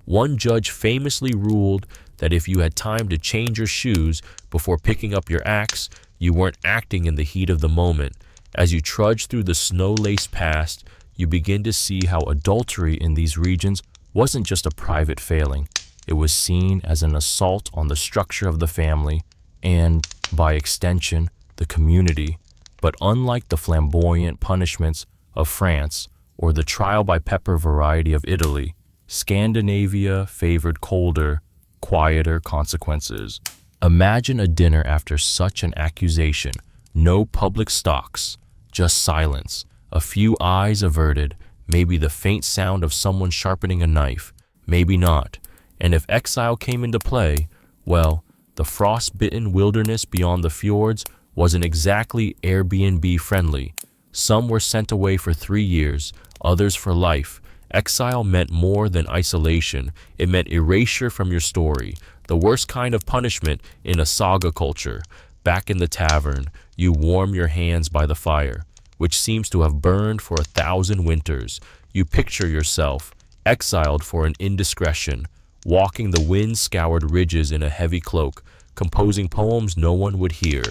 One judge famously ruled that if you had time to change your shoes before picking up your axe, you weren't acting in the heat of the moment. As you trudge through the snow-laced past, you begin to see how adultery in these regions wasn't just a private failing. It was seen as an assault on the structure of the family and, by extension, the community. But unlike the flamboyant punishments of France or the trial by pepper variety of Italy, Scandinavia favored colder, quieter consequences. Imagine a dinner after such an accusation. No public stocks, just silence, a few eyes averted, maybe the faint sound of someone sharpening a knife, maybe not. And if exile came into play, well, the frost-bitten wilderness beyond the fjords wasn't exactly Airbnb friendly. Some were sent away for 3 years, others for life. Exile meant more than isolation. It meant erasure from your story, the worst kind of punishment in a saga culture. Back in the tavern, you warm your hands by the fire, which seems to have burned for 1,000 winters. You picture yourself, exiled for an indiscretion, walking the wind-scoured ridges in a heavy cloak, composing poems no one would hear,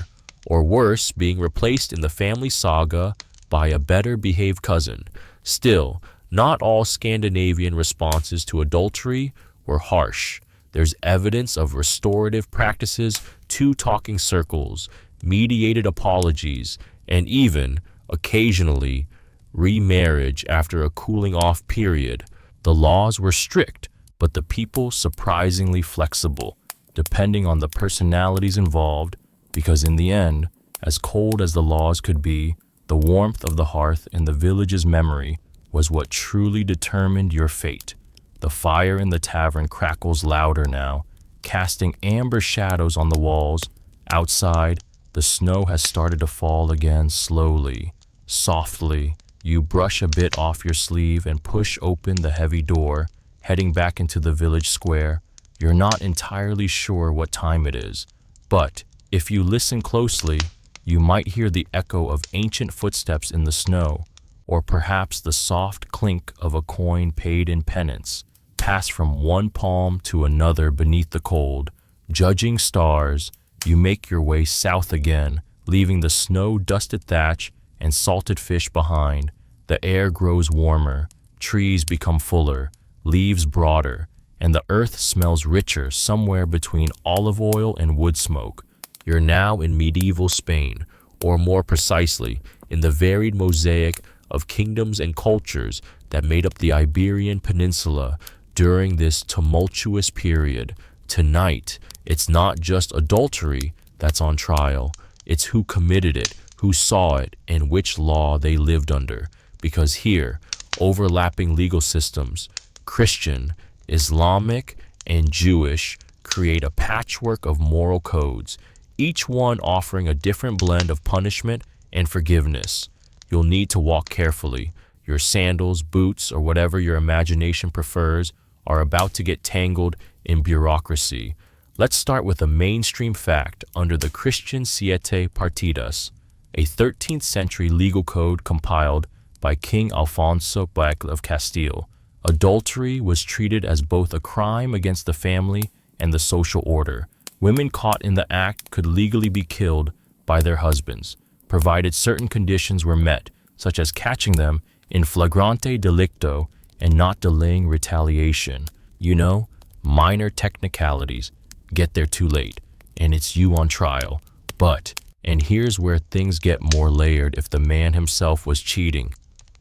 or worse, being replaced in the family saga by a better-behaved cousin. Still, not all Scandinavian responses to adultery were harsh. There's evidence of restorative practices, 2 talking circles, mediated apologies, and even, occasionally, remarriage after a cooling-off period. The laws were strict, but the people surprisingly flexible, depending on the personalities involved, because in the end, as cold as the laws could be, the warmth of the hearth in the village's memory was what truly determined your fate. The fire in the tavern crackles louder now, casting amber shadows on the walls. Outside, the snow has started to fall again slowly, softly. You brush a bit off your sleeve and push open the heavy door, heading back into the village square. You're not entirely sure what time it is, but if you listen closely, you might hear the echo of ancient footsteps in the snow, or perhaps the soft clink of a coin paid in penance, passed from one palm to another beneath the cold. Judging stars, you make your way south again, leaving the snow-dusted thatch and salted fish behind. The air grows warmer, trees become fuller, leaves broader, and the earth smells richer somewhere between olive oil and wood smoke. You're now in medieval Spain, or more precisely, in the varied mosaic of kingdoms and cultures that made up the Iberian Peninsula during this tumultuous period. Tonight, it's not just adultery that's on trial, it's who committed it, who saw it, and which law they lived under. Because here, overlapping legal systems, Christian, Islamic, and Jewish, create a patchwork of moral codes, each one offering a different blend of punishment and forgiveness. You'll need to walk carefully. Your sandals, boots, or whatever your imagination prefers are about to get tangled in bureaucracy. Let's start with a mainstream fact under the Christian Siete Partidas, a 13th century legal code compiled by King Alfonso X of Castile. Adultery was treated as both a crime against the family and the social order. Women caught in the act could legally be killed by their husbands, provided certain conditions were met, such as catching them in flagrante delicto and not delaying retaliation. You know, minor technicalities. Get there too late, and it's you on trial. But, and here's where things get more layered if the man himself was cheating.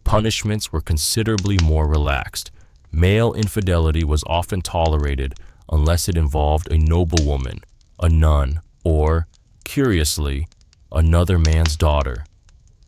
Punishments were considerably more relaxed. Male infidelity was often tolerated unless it involved a noblewoman, a nun, or, curiously, another man's daughter.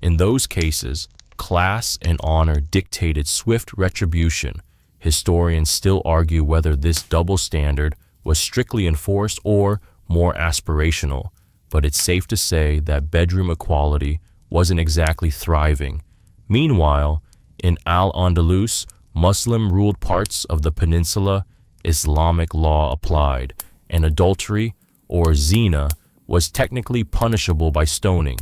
In those cases, class and honor dictated swift retribution. Historians still argue whether this double standard was strictly enforced or more aspirational, but it's safe to say that bedroom equality wasn't exactly thriving. Meanwhile, in Al-Andalus, Muslim-ruled parts of the peninsula, Islamic law applied, and adultery, or zina, was technically punishable by stoning,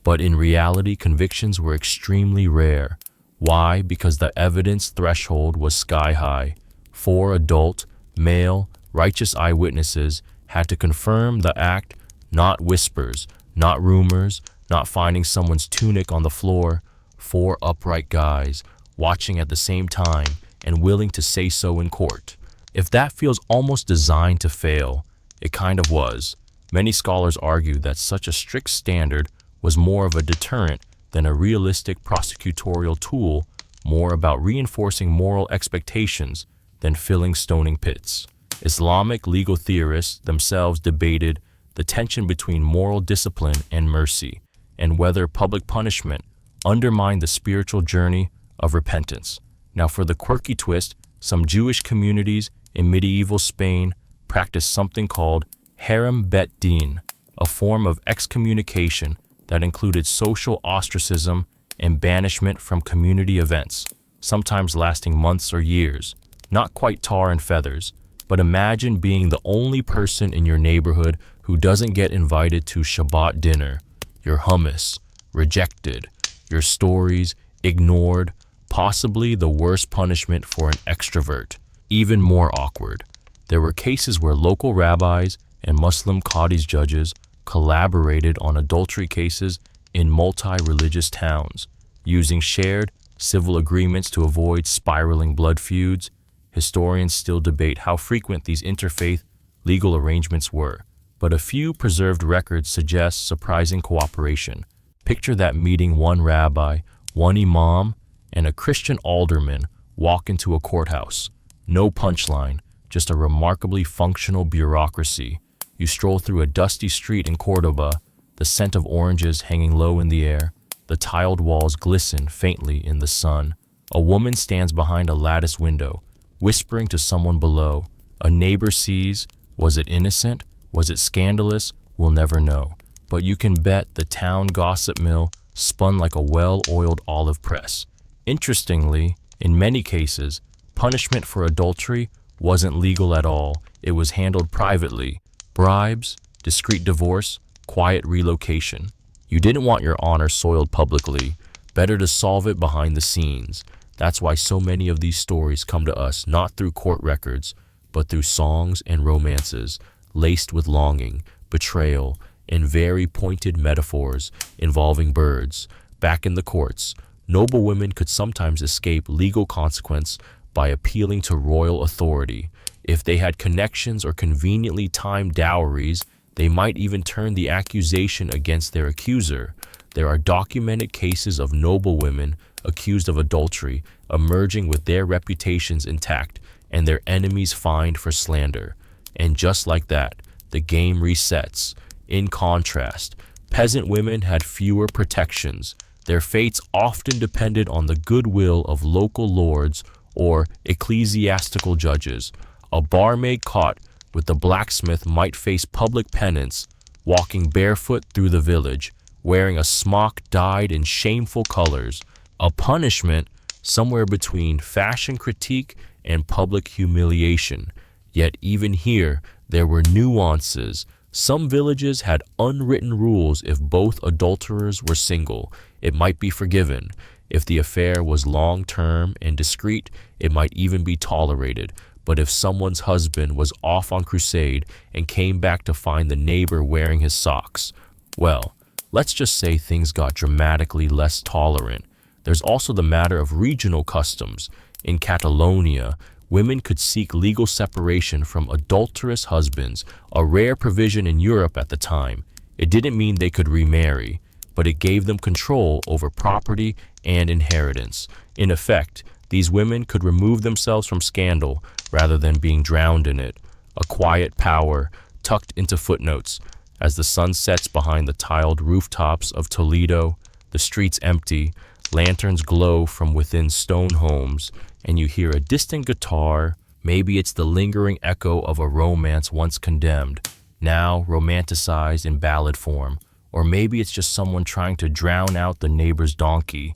but in reality convictions were extremely rare. Why? Because the evidence threshold was sky high. 4 adult, male, righteous eyewitnesses had to confirm the act, not whispers, not rumors, not finding someone's tunic on the floor. 4 upright guys, watching at the same time and willing to say so in court. If that feels almost designed to fail, it kind of was. Many scholars argue that such a strict standard was more of a deterrent than a realistic prosecutorial tool, more about reinforcing moral expectations than filling stoning pits. Islamic legal theorists themselves debated the tension between moral discipline and mercy, and whether public punishment undermined the spiritual journey of repentance. Now, for the quirky twist, some Jewish communities in medieval Spain practiced something called harem bet din, a form of excommunication that included social ostracism and banishment from community events, sometimes lasting months or years. Not quite tar and feathers, but imagine being the only person in your neighborhood who doesn't get invited to Shabbat dinner, your hummus rejected, your stories ignored, possibly the worst punishment for an extrovert. Even more awkward, there were cases where local rabbis and Muslim Qadis judges collaborated on adultery cases in multi-religious towns, using shared civil agreements to avoid spiraling blood feuds. Historians still debate how frequent these interfaith legal arrangements were, but a few preserved records suggest surprising cooperation. Picture that meeting one rabbi, one imam, and a Christian alderman walk into a courthouse. No punchline, just a remarkably functional bureaucracy. You stroll through a dusty street in Cordoba, the scent of oranges hanging low in the air. The tiled walls glisten faintly in the sun. A woman stands behind a lattice window, whispering to someone below. A neighbor sees. Was it innocent? Was it scandalous? We'll never know. But you can bet the town gossip mill spun like a well-oiled olive press. Interestingly, in many cases, punishment for adultery wasn't legal at all. It was handled privately. Bribes, discreet divorce, quiet relocation. You didn't want your honor soiled publicly. Better to solve it behind the scenes. That's why so many of these stories come to us not through court records, but through songs and romances, laced with longing, betrayal, and very pointed metaphors involving birds. Back in the courts, noble women could sometimes escape legal consequence by appealing to royal authority. If they had connections or conveniently timed dowries, they might even turn the accusation against their accuser. There are documented cases of noble women accused of adultery emerging with their reputations intact and their enemies fined for slander. And just like that, the game resets. In contrast, peasant women had fewer protections. Their fates often depended on the goodwill of local lords or ecclesiastical judges. A barmaid caught with the blacksmith might face public penance, walking barefoot through the village, wearing a smock dyed in shameful colors, a punishment somewhere between fashion critique and public humiliation. Yet even here, there were nuances. Some villages had unwritten rules. If both adulterers were single, it might be forgiven. If the affair was long-term and discreet, it might even be tolerated. But if someone's husband was off on crusade and came back to find the neighbor wearing his socks, well, let's just say things got dramatically less tolerant. There's also the matter of regional customs. In Catalonia, women could seek legal separation from adulterous husbands, a rare provision in Europe at the time. It didn't mean they could remarry, but it gave them control over property and inheritance. In effect, these women could remove themselves from scandal rather than being drowned in it. A quiet power tucked into footnotes. As the sun sets behind the tiled rooftops of Toledo, the streets empty, lanterns glow from within stone homes, and you hear a distant guitar. Maybe it's the lingering echo of a romance once condemned. now romanticized in ballad form, or maybe it's just someone trying to drown out the neighbor's donkey.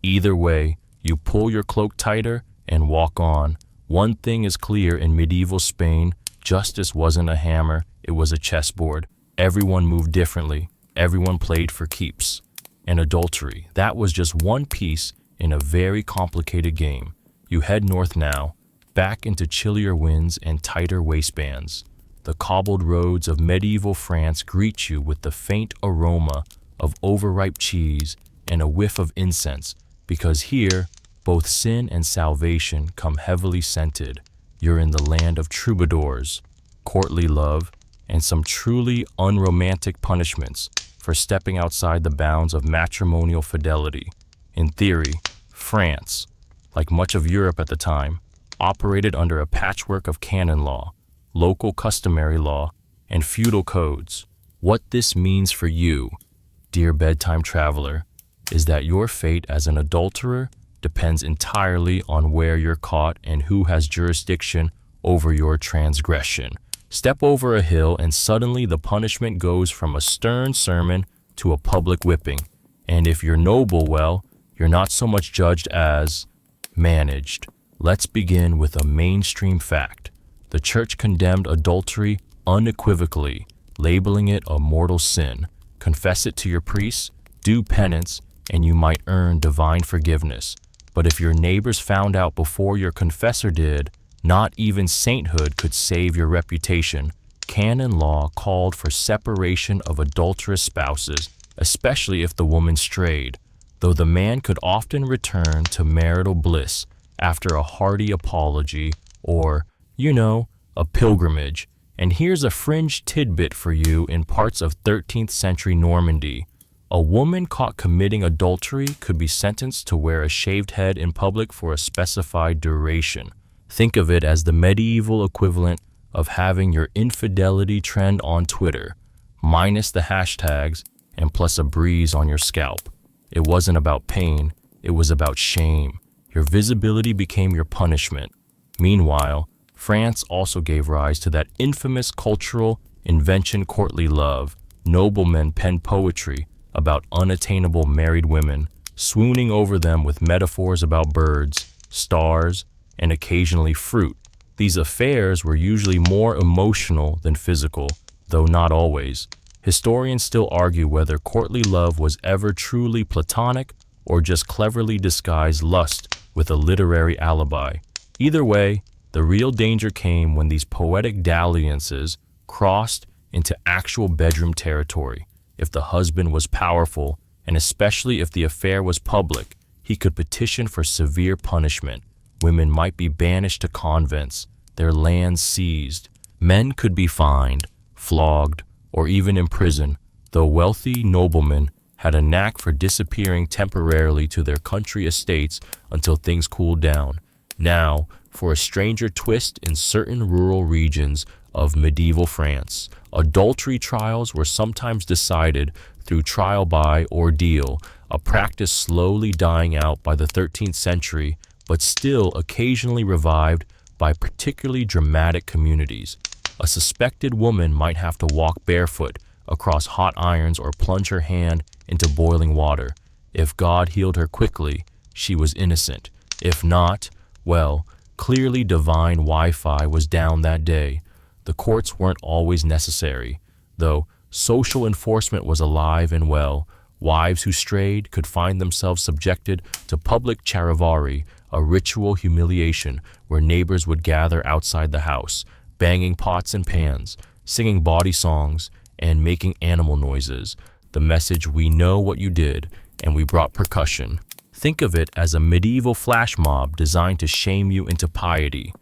Either way, you pull your cloak tighter and walk on. One thing is clear in medieval Spain, justice wasn't a hammer, it was a chessboard. Everyone moved differently, everyone played for keeps. And adultery, that was just one piece in a very complicated game. You head north now, back into chillier winds and tighter waistbands. The cobbled roads of medieval France greet you with the faint aroma of overripe cheese and a whiff of incense, because here, both sin and salvation come heavily scented. You're in the land of troubadours, courtly love, and some truly unromantic punishments for stepping outside the bounds of matrimonial fidelity. In theory, France, like much of Europe at the time, operated under a patchwork of canon law, local customary law, and feudal codes. What this means for you, dear bedtime traveler, is that your fate as an adulterer depends entirely on where you're caught and who has jurisdiction over your transgression. Step over a hill and suddenly the punishment goes from a stern sermon to a public whipping. And if you're noble, well, you're not so much judged as managed. Let's begin with a mainstream fact. The church condemned adultery unequivocally, labeling it a mortal sin. Confess it to your priest, do penance, and you might earn divine forgiveness. But if your neighbors found out before your confessor did, not even sainthood could save your reputation. Canon law called for separation of adulterous spouses, especially if the woman strayed, though the man could often return to marital bliss after a hearty apology or, a pilgrimage. And here's a fringe tidbit for you in parts of 13th century Normandy. A woman caught committing adultery could be sentenced to wear a shaved head in public for a specified duration. Think of it as the medieval equivalent of having your infidelity trend on Twitter, minus the hashtags and plus a breeze on your scalp. It wasn't about pain, it was about shame. Your visibility became your punishment. Meanwhile, France also gave rise to that infamous cultural invention courtly love. Noblemen penned poetry about unattainable married women, swooning over them with metaphors about birds, stars, and occasionally fruit. These affairs were usually more emotional than physical, though not always. Historians still argue whether courtly love was ever truly platonic or just cleverly disguised lust with a literary alibi. Either way, the real danger came when these poetic dalliances crossed into actual bedroom territory. If the husband was powerful, and especially if the affair was public, he could petition for severe punishment. Women might be banished to convents, their lands seized. Men could be fined, flogged, or even imprisoned, though wealthy noblemen had a knack for disappearing temporarily to their country estates until things cooled down. Now, for a stranger twist in certain rural regions of medieval France, adultery trials were sometimes decided through trial by ordeal, a practice slowly dying out by the 13th century, but still occasionally revived by particularly dramatic communities. A suspected woman might have to walk barefoot across hot irons or plunge her hand into boiling water. If God healed her quickly, she was innocent. If not, well, clearly divine Wi-Fi was down that day. The courts weren't always necessary, though social enforcement was alive and well. Wives who strayed could find themselves subjected to public charivari, a ritual humiliation where neighbors would gather outside the house, banging pots and pans, singing bawdy songs, and making animal noises. The message, we know what you did, and we brought percussion. Think of it as a medieval flash mob designed to shame you into piety.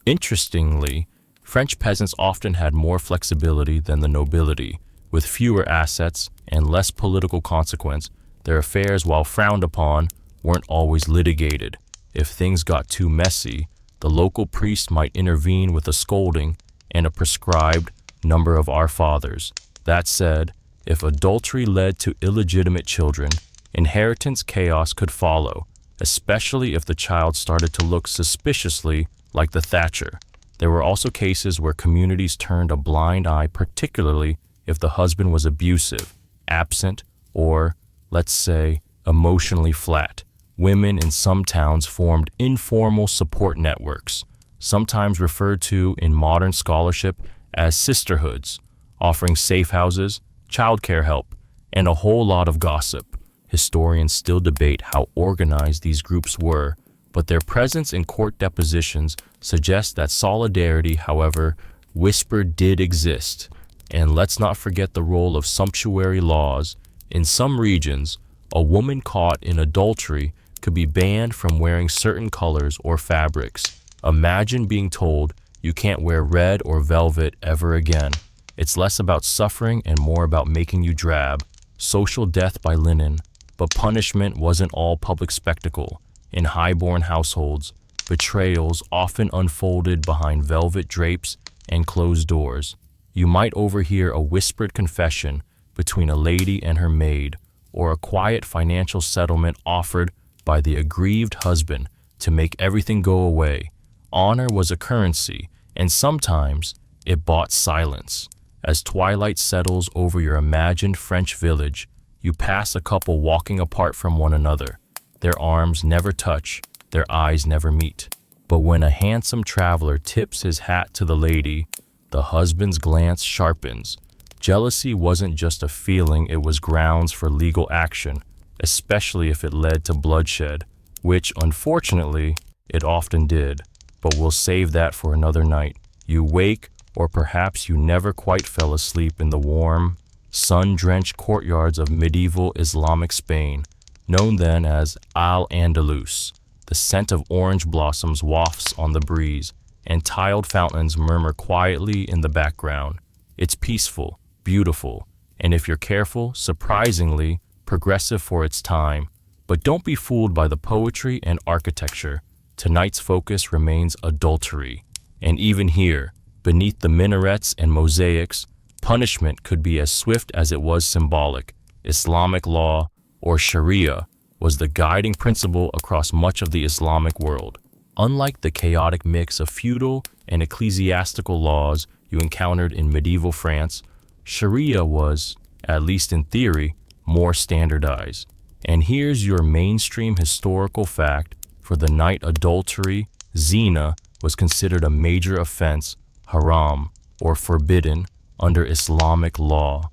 Interestingly, French peasants often had more flexibility than the nobility. With fewer assets and less political consequence, their affairs, while frowned upon, weren't always litigated. If things got too messy, the local priest might intervene with a scolding and a prescribed number of Our Fathers. That said, if adultery led to illegitimate children, inheritance chaos could follow, especially if the child started to look suspiciously like the Thatcher. There were also cases where communities turned a blind eye, particularly if the husband was abusive, absent, or, let's say, emotionally flat. Women in some towns formed informal support networks, sometimes referred to in modern scholarship as sisterhoods, offering safe houses, childcare help, and a whole lot of gossip. Historians still debate how organized these groups were, but their presence in court depositions suggests that solidarity, however, whispered did exist. And let's not forget the role of sumptuary laws. In some regions, a woman caught in adultery could be banned from wearing certain colors or fabrics. Imagine being told you can't wear red or velvet ever again. It's less about suffering and more about making you drab. Social death by linen. But punishment wasn't all public spectacle. In highborn households, betrayals often unfolded behind velvet drapes and closed doors. You might overhear a whispered confession between a lady and her maid, or a quiet financial settlement offered by the aggrieved husband to make everything go away. Honor was a currency, and sometimes it bought silence. As twilight settles over your imagined French village, you pass a couple walking apart from one another. Their arms never touch, their eyes never meet. But when a handsome traveler tips his hat to the lady, the husband's glance sharpens. Jealousy wasn't just a feeling, it was grounds for legal action, especially if it led to bloodshed, which, unfortunately, it often did. But we'll save that for another night. You wake, or perhaps you never quite fell asleep in the warm, sun-drenched courtyards of medieval Islamic Spain, known then as Al-Andalus. The scent of orange blossoms wafts on the breeze, and tiled fountains murmur quietly in the background. It's peaceful, beautiful, and if you're careful, surprisingly progressive for its time. But don't be fooled by the poetry and architecture. Tonight's focus remains adultery. And even here, beneath the minarets and mosaics, punishment could be as swift as it was symbolic. Islamic law, or Sharia, was the guiding principle across much of the Islamic world. Unlike the chaotic mix of feudal and ecclesiastical laws you encountered in medieval France, Sharia was, at least in theory, more standardized. And here's your mainstream historical fact: for the night adultery, zina was considered a major offense, haram, or forbidden, under Islamic law.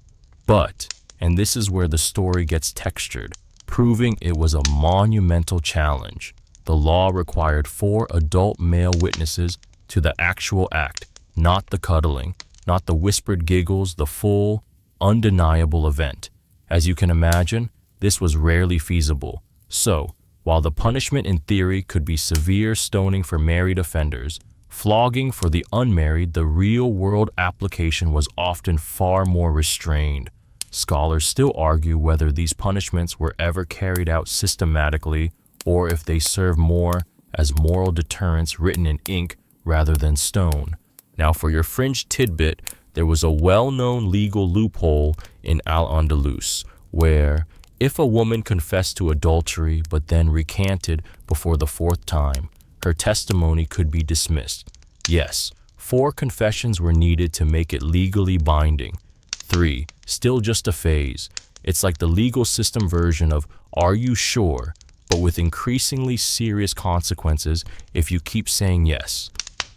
But, and this is where the story gets textured, proving it was a monumental challenge. The law required 4 adult male witnesses to the actual act, not the cuddling, not the whispered giggles, the full, undeniable event. As you can imagine, this was rarely feasible. So, while the punishment in theory could be severe stoning for married offenders, flogging for the unmarried, the real-world application was often far more restrained. Scholars still argue whether these punishments were ever carried out systematically or if they serve more as moral deterrence written in ink rather than stone. Now, for your fringe tidbit, there was a well-known legal loophole in Al-Andalus where, if a woman confessed to adultery but then recanted before the 4th time, her testimony could be dismissed. Yes, 4 confessions were needed to make it legally binding. 3, still just a phase. It's like the legal system version of "Are you sure?" but with increasingly serious consequences if you keep saying yes.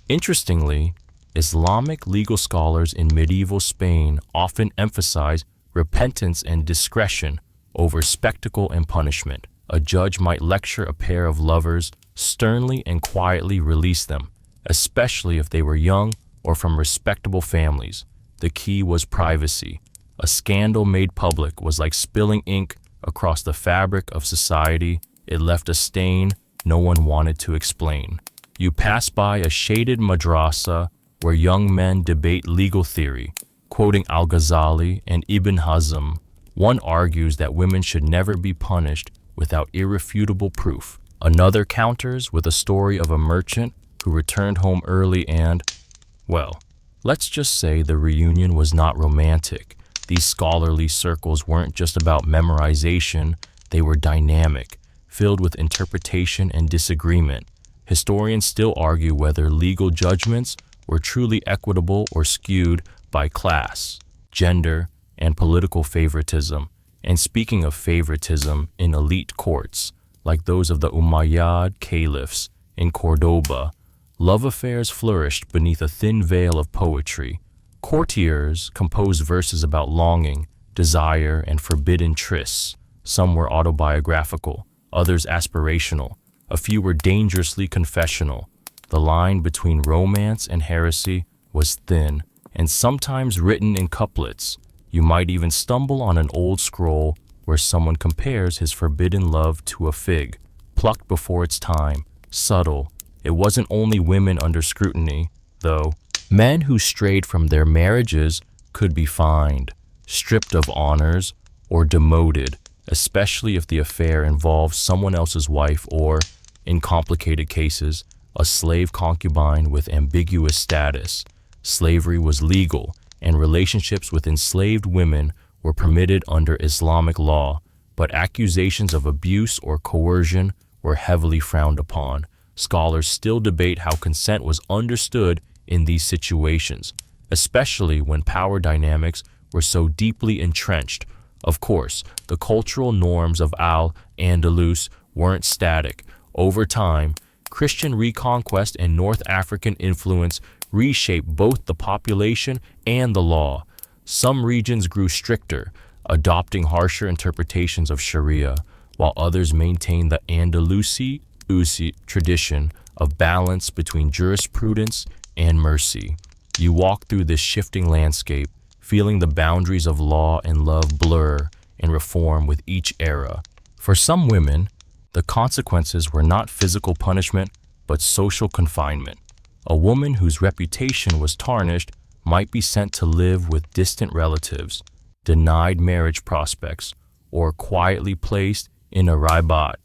Interestingly, Islamic legal scholars in medieval Spain often emphasize repentance and discretion over spectacle and punishment. A judge might lecture a pair of lovers, sternly and quietly release them, especially if they were young or from respectable families. The key was privacy. A scandal made public was like spilling ink across the fabric of society. It left a stain no one wanted to explain. You pass by a shaded madrasa where young men debate legal theory, quoting Al-Ghazali and Ibn Hazm. One argues that women should never be punished without irrefutable proof. Another counters with a story of a merchant who returned home early and, well, let's just say the reunion was not romantic. These scholarly circles weren't just about memorization, they were dynamic, filled with interpretation and disagreement. Historians still argue whether legal judgments were truly equitable or skewed by class, gender, and political favoritism. And speaking of favoritism in elite courts, like those of the Umayyad caliphs in Cordoba, love affairs flourished beneath a thin veil of poetry. Courtiers composed verses about longing, desire, and forbidden trysts. Some were autobiographical, others aspirational. A few were dangerously confessional. The line between romance and heresy was thin, and sometimes written in couplets. You might even stumble on an old scroll where someone compares his forbidden love to a fig, plucked before its time, subtle. It wasn't only women under scrutiny, though. Men who strayed from their marriages could be fined, stripped of honors, or demoted, especially if the affair involved someone else's wife or, in complicated cases, a slave concubine with ambiguous status. Slavery was legal, and relationships with enslaved women were permitted under Islamic law, but accusations of abuse or coercion were heavily frowned upon. Scholars still debate how consent was understood in these situations, especially when power dynamics were so deeply entrenched. Of course, the cultural norms of Al-Andalus weren't static. Over time, Christian reconquest and North African influence reshaped both the population and the law. Some regions grew stricter, adopting harsher interpretations of Sharia, while others maintained the Andalusi tradition of balance between jurisprudence and mercy. You walk through this shifting landscape, feeling the boundaries of law and love blur and reform with each era. For some women, the consequences were not physical punishment, but social confinement. A woman whose reputation was tarnished might be sent to live with distant relatives, denied marriage prospects, or quietly placed in a raibat,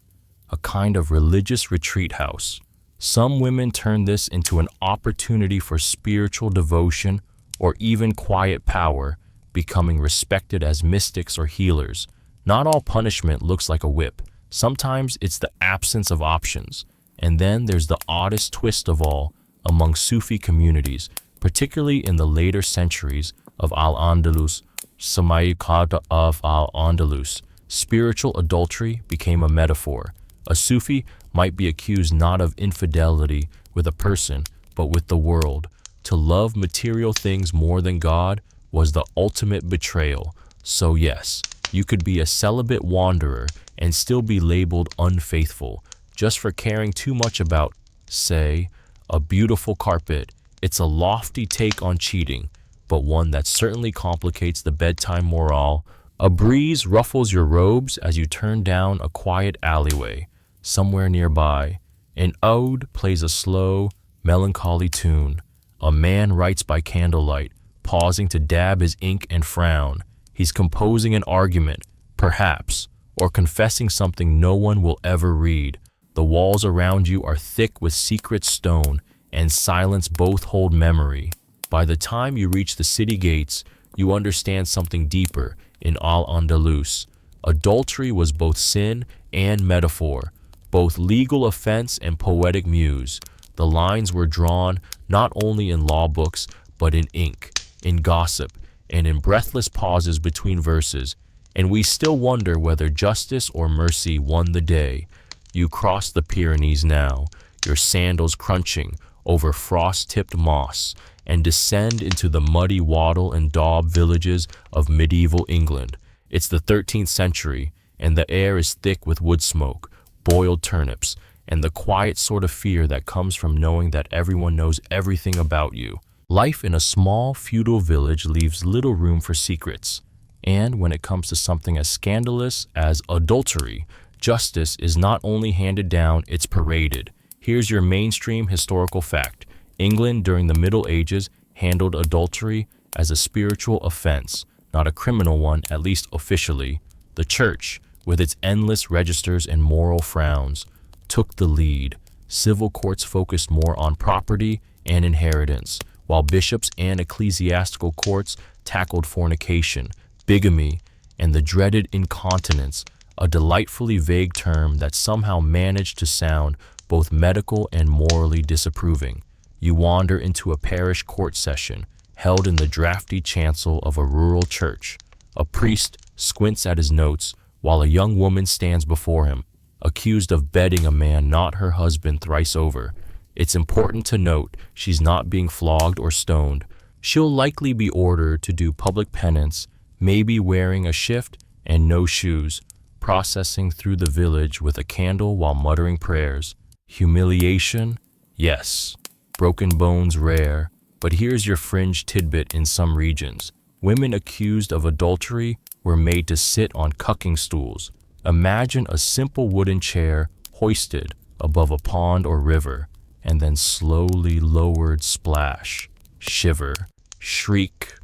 a kind of religious retreat house. Some women turn this into an opportunity for spiritual devotion or even quiet power, becoming respected as mystics or healers. Not all punishment looks like a whip. Sometimes it's the absence of options. And then there's the oddest twist of all among Sufi communities, particularly in the later centuries of Al-Andalus, Samarkand of Al-Andalus. Spiritual adultery became a metaphor. A Sufi might be accused not of infidelity with a person, but with the world. To love material things more than God was the ultimate betrayal. So yes, you could be a celibate wanderer and still be labeled unfaithful, just for caring too much about, say, a beautiful carpet. It's a lofty take on cheating, but one that certainly complicates the bedtime morale. A breeze ruffles your robes as you turn down a quiet alleyway. Somewhere nearby, an oud plays a slow, melancholy tune. A man writes by candlelight, pausing to dab his ink and frown. He's composing an argument, perhaps, or confessing something no one will ever read. The walls around you are thick with secret stone, and silence both hold memory. By the time you reach the city gates, you understand something deeper in Al-Andalus. Adultery was both sin and metaphor, both legal offense and poetic muse. The lines were drawn not only in law books, but in ink, in gossip, and in breathless pauses between verses. And we still wonder whether justice or mercy won the day. You cross the Pyrenees now, your sandals crunching over frost-tipped moss, and descend into the muddy wattle and daub villages of medieval England. It's the 13th century, and the air is thick with wood smoke, boiled turnips, and the quiet sort of fear that comes from knowing that everyone knows everything about you. Life in a small, feudal village leaves little room for secrets. And when it comes to something as scandalous as adultery, justice is not only handed down, it's paraded. Here's your mainstream historical fact. England during the Middle Ages handled adultery as a spiritual offense, not a criminal one, at least officially. The church, with its endless registers and moral frowns, took the lead. Civil courts focused more on property and inheritance, while bishops and ecclesiastical courts tackled fornication, bigamy, and the dreaded incontinence, a delightfully vague term that somehow managed to sound both medical and morally disapproving. You wander into a parish court session held in the drafty chancel of a rural church. A priest squints at his notes while a young woman stands before him, accused of bedding a man not her husband thrice over. It's important to note she's not being flogged or stoned. She'll likely be ordered to do public penance, maybe wearing a shift and no shoes, processing through the village with a candle while muttering prayers. Humiliation? Yes. Broken bones rare, but here's your fringe tidbit in some regions. Women accused of adultery were made to sit on cucking stools. Imagine a simple wooden chair hoisted above a pond or river, and then slowly lowered. Splash, shiver, shriek.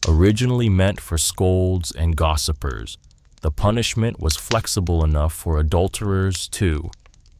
Originally meant for scolds and gossipers, the punishment was flexible enough for adulterers too.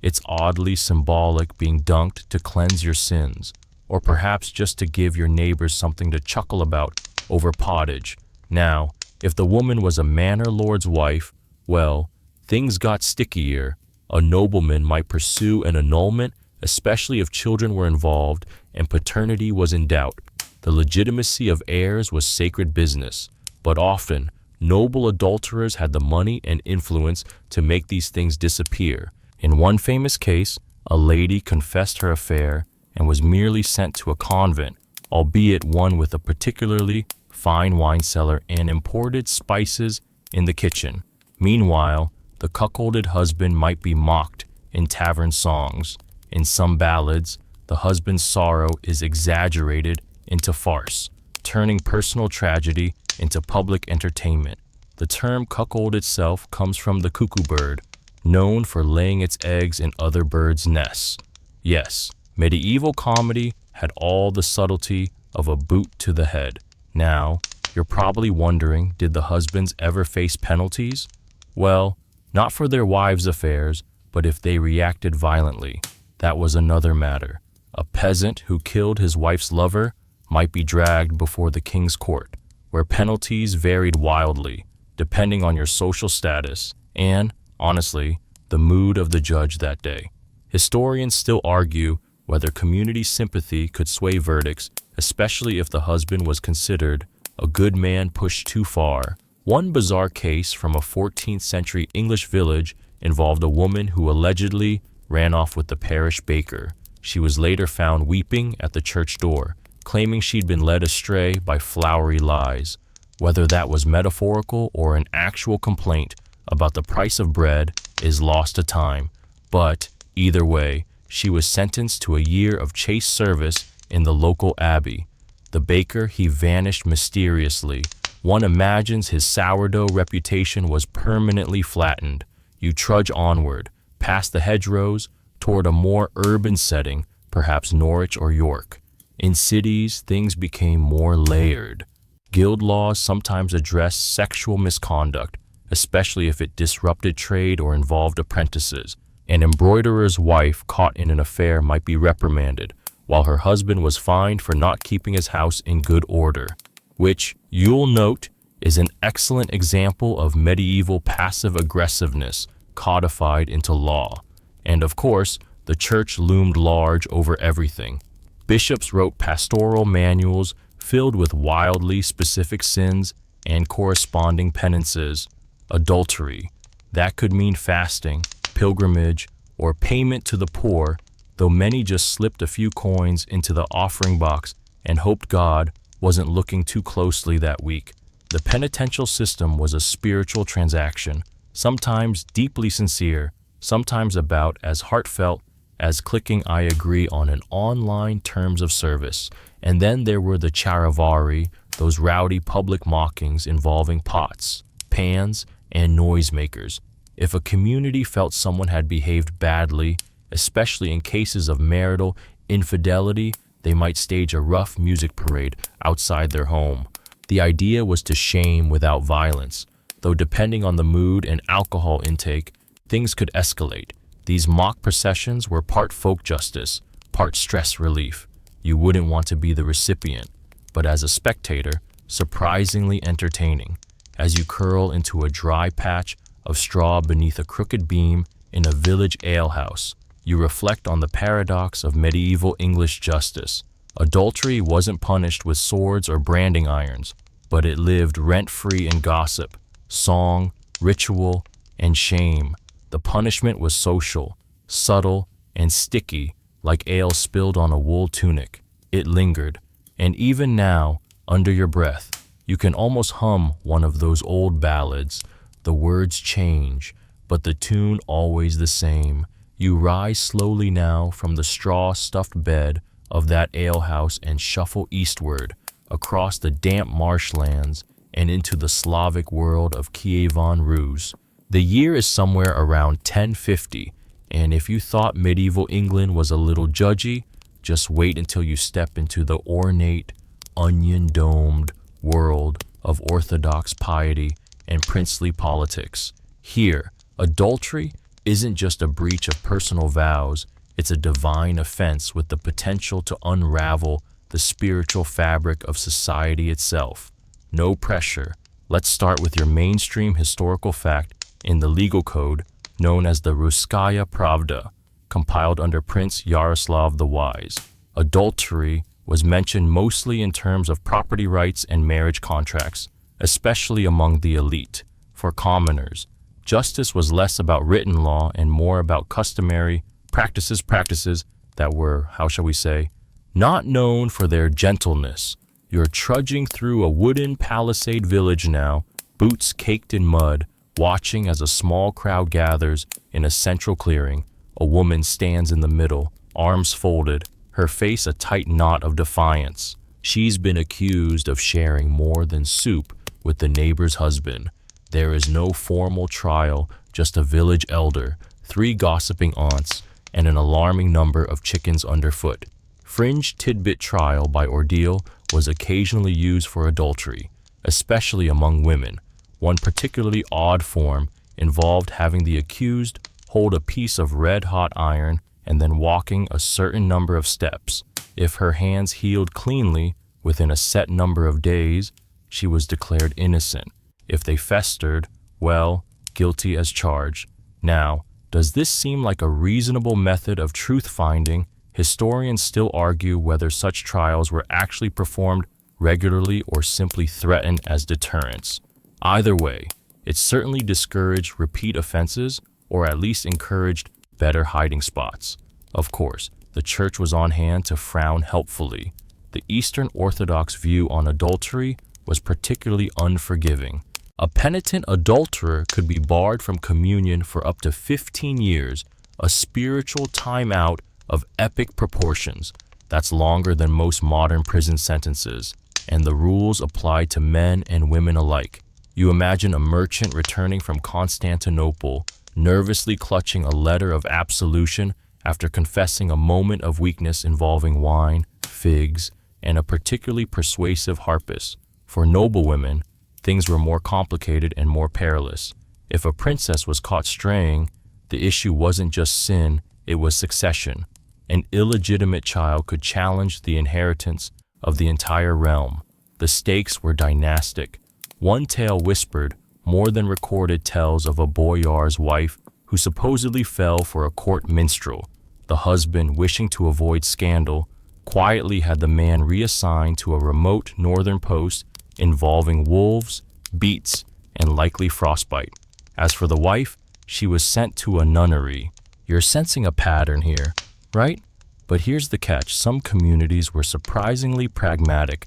It's oddly symbolic, being dunked to cleanse your sins, or perhaps just to give your neighbors something to chuckle about over pottage. Now, if the woman was a manor lord's wife, well, things got stickier. A nobleman might pursue an annulment, especially if children were involved and paternity was in doubt. The legitimacy of heirs was sacred business, but often, noble adulterers had the money and influence to make these things disappear. In one famous case, a lady confessed her affair and was merely sent to a convent, albeit one with a particularly fine wine cellar and imported spices in the kitchen. Meanwhile, the cuckolded husband might be mocked in tavern songs. In some ballads, the husband's sorrow is exaggerated into farce, turning personal tragedy into public entertainment. The term cuckold itself comes from the cuckoo bird, known for laying its eggs in other birds' nests. Yes, medieval comedy had all the subtlety of a boot to the head. Now, you're probably wondering, did the husbands ever face penalties? Well, not for their wives' affairs, but if they reacted violently. That was another matter. A peasant who killed his wife's lover might be dragged before the king's court, where penalties varied wildly, depending on your social status and, honestly, the mood of the judge that day. Historians still argue whether community sympathy could sway verdicts, especially if the husband was considered a good man pushed too far. One bizarre case from a 14th century English village involved a woman who allegedly ran off with the parish baker. She was later found weeping at the church door, claiming she'd been led astray by flowery lies. Whether that was metaphorical or an actual complaint about the price of bread is lost to time, but either way, she was sentenced to a year of chaste service in the local abbey. The baker, he vanished mysteriously. One imagines his sourdough reputation was permanently flattened. You trudge onward, past the hedgerows, toward a more urban setting, perhaps Norwich or York. In cities, things became more layered. Guild laws sometimes addressed sexual misconduct, especially if it disrupted trade or involved apprentices. An embroiderer's wife caught in an affair might be reprimanded, while her husband was fined for not keeping his house in good order, which, you'll note, is an excellent example of medieval passive aggressiveness codified into law. And of course, the church loomed large over everything. Bishops wrote pastoral manuals filled with wildly specific sins and corresponding penances. Adultery, that could mean fasting, pilgrimage, or payment to the poor, though many just slipped a few coins into the offering box and hoped God wasn't looking too closely that week. The penitential system was a spiritual transaction, sometimes deeply sincere, sometimes about as heartfelt as clicking I agree on an online terms of service. And then there were the charivari, those rowdy public mockings involving pots, pans, and noisemakers. If a community felt someone had behaved badly, especially in cases of marital infidelity, they might stage a rough music parade outside their home. The idea was to shame without violence, though depending on the mood and alcohol intake, things could escalate. These mock processions were part folk justice, part stress relief. You wouldn't want to be the recipient, but as a spectator, surprisingly entertaining. As you curl into a dry patch of straw beneath a crooked beam in a village alehouse, you reflect on the paradox of medieval English justice. Adultery wasn't punished with swords or branding irons, but it lived rent-free in gossip, song, ritual, and shame. The punishment was social, subtle, and sticky, like ale spilled on a wool tunic. It lingered, and even now, under your breath, you can almost hum one of those old ballads. The words change, but the tune always the same. You rise slowly now from the straw-stuffed bed of that alehouse and shuffle eastward, across the damp marshlands and into the Slavic world of Kievan Rus. The year is somewhere around 1050, and if you thought medieval England was a little judgy, just wait until you step into the ornate, onion-domed world of Orthodox piety and princely politics. Here, adultery isn't just a breach of personal vows, it's a divine offense with the potential to unravel the spiritual fabric of society itself. No pressure. Let's start with your mainstream historical fact in the legal code known as the Ruskaya Pravda, compiled under Prince Yaroslav the Wise. Adultery was mentioned mostly in terms of property rights and marriage contracts, especially among the elite. For commoners, justice was less about written law and more about customary practices that were, how shall we say, not known for their gentleness. You're trudging through a wooden palisade village now, boots caked in mud, watching as a small crowd gathers in a central clearing. A woman stands in the middle, arms folded, her face a tight knot of defiance. She's been accused of sharing more than soup with the neighbor's husband. There is no formal trial, just a village elder, 3 gossiping aunts, and an alarming number of chickens underfoot. Fringe tidbit trial by ordeal was occasionally used for adultery, especially among women. One particularly odd form involved having the accused hold a piece of red-hot iron and then walking a certain number of steps. If her hands healed cleanly within a set number of days, she was declared innocent. If they festered, well, guilty as charged. Now, does this seem like a reasonable method of truth-finding? Historians still argue whether such trials were actually performed regularly or simply threatened as deterrents. Either way, it certainly discouraged repeat offenses or at least encouraged better hiding spots. Of course, the church was on hand to frown helpfully. The Eastern Orthodox view on adultery was particularly unforgiving. A penitent adulterer could be barred from communion for up to 15 years, a spiritual timeout of epic proportions. That's longer than most modern prison sentences, and the rules applied to men and women alike. You imagine a merchant returning from Constantinople, nervously clutching a letter of absolution after confessing a moment of weakness involving wine, figs, and a particularly persuasive harpist. For noblewomen, things were more complicated and more perilous. If a princess was caught straying, the issue wasn't just sin, it was succession. An illegitimate child could challenge the inheritance of the entire realm. The stakes were dynastic. One tale whispered more than recorded tells of a boyar's wife who supposedly fell for a court minstrel. The husband, wishing to avoid scandal, quietly had the man reassigned to a remote northern post involving wolves, beats, and likely frostbite. As for the wife, she was sent to a nunnery. You're sensing a pattern here, right? But here's the catch. Some communities were surprisingly pragmatic.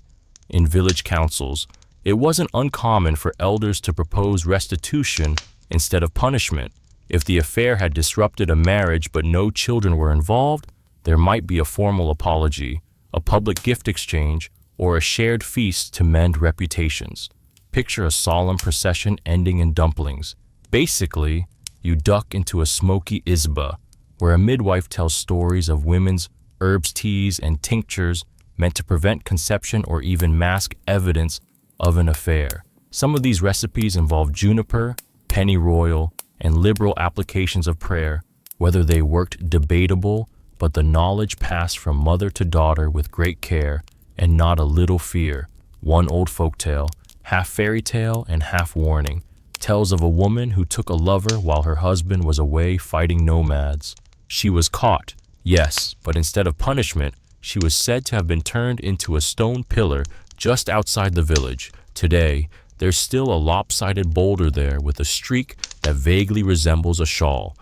In village councils, it wasn't uncommon for elders to propose restitution instead of punishment. If the affair had disrupted a marriage but no children were involved, there might be a formal apology, a public gift exchange, or a shared feast to mend reputations. Picture a solemn procession ending in dumplings. Basically, you duck into a smoky izba, where a midwife tells stories of women's herbs, teas, and tinctures meant to prevent conception or even mask evidence of an affair. Some of these recipes involve juniper, pennyroyal, and liberal applications of prayer. Whether they worked debatable, but the knowledge passed from mother to daughter with great care and not a little fear. One old folktale, half fairy tale and half warning, tells of a woman who took a lover while her husband was away fighting nomads. She was caught, yes, but instead of punishment, she was said to have been turned into a stone pillar just outside the village. Today, there's still a lopsided boulder there with a streak that vaguely resembles a shawl.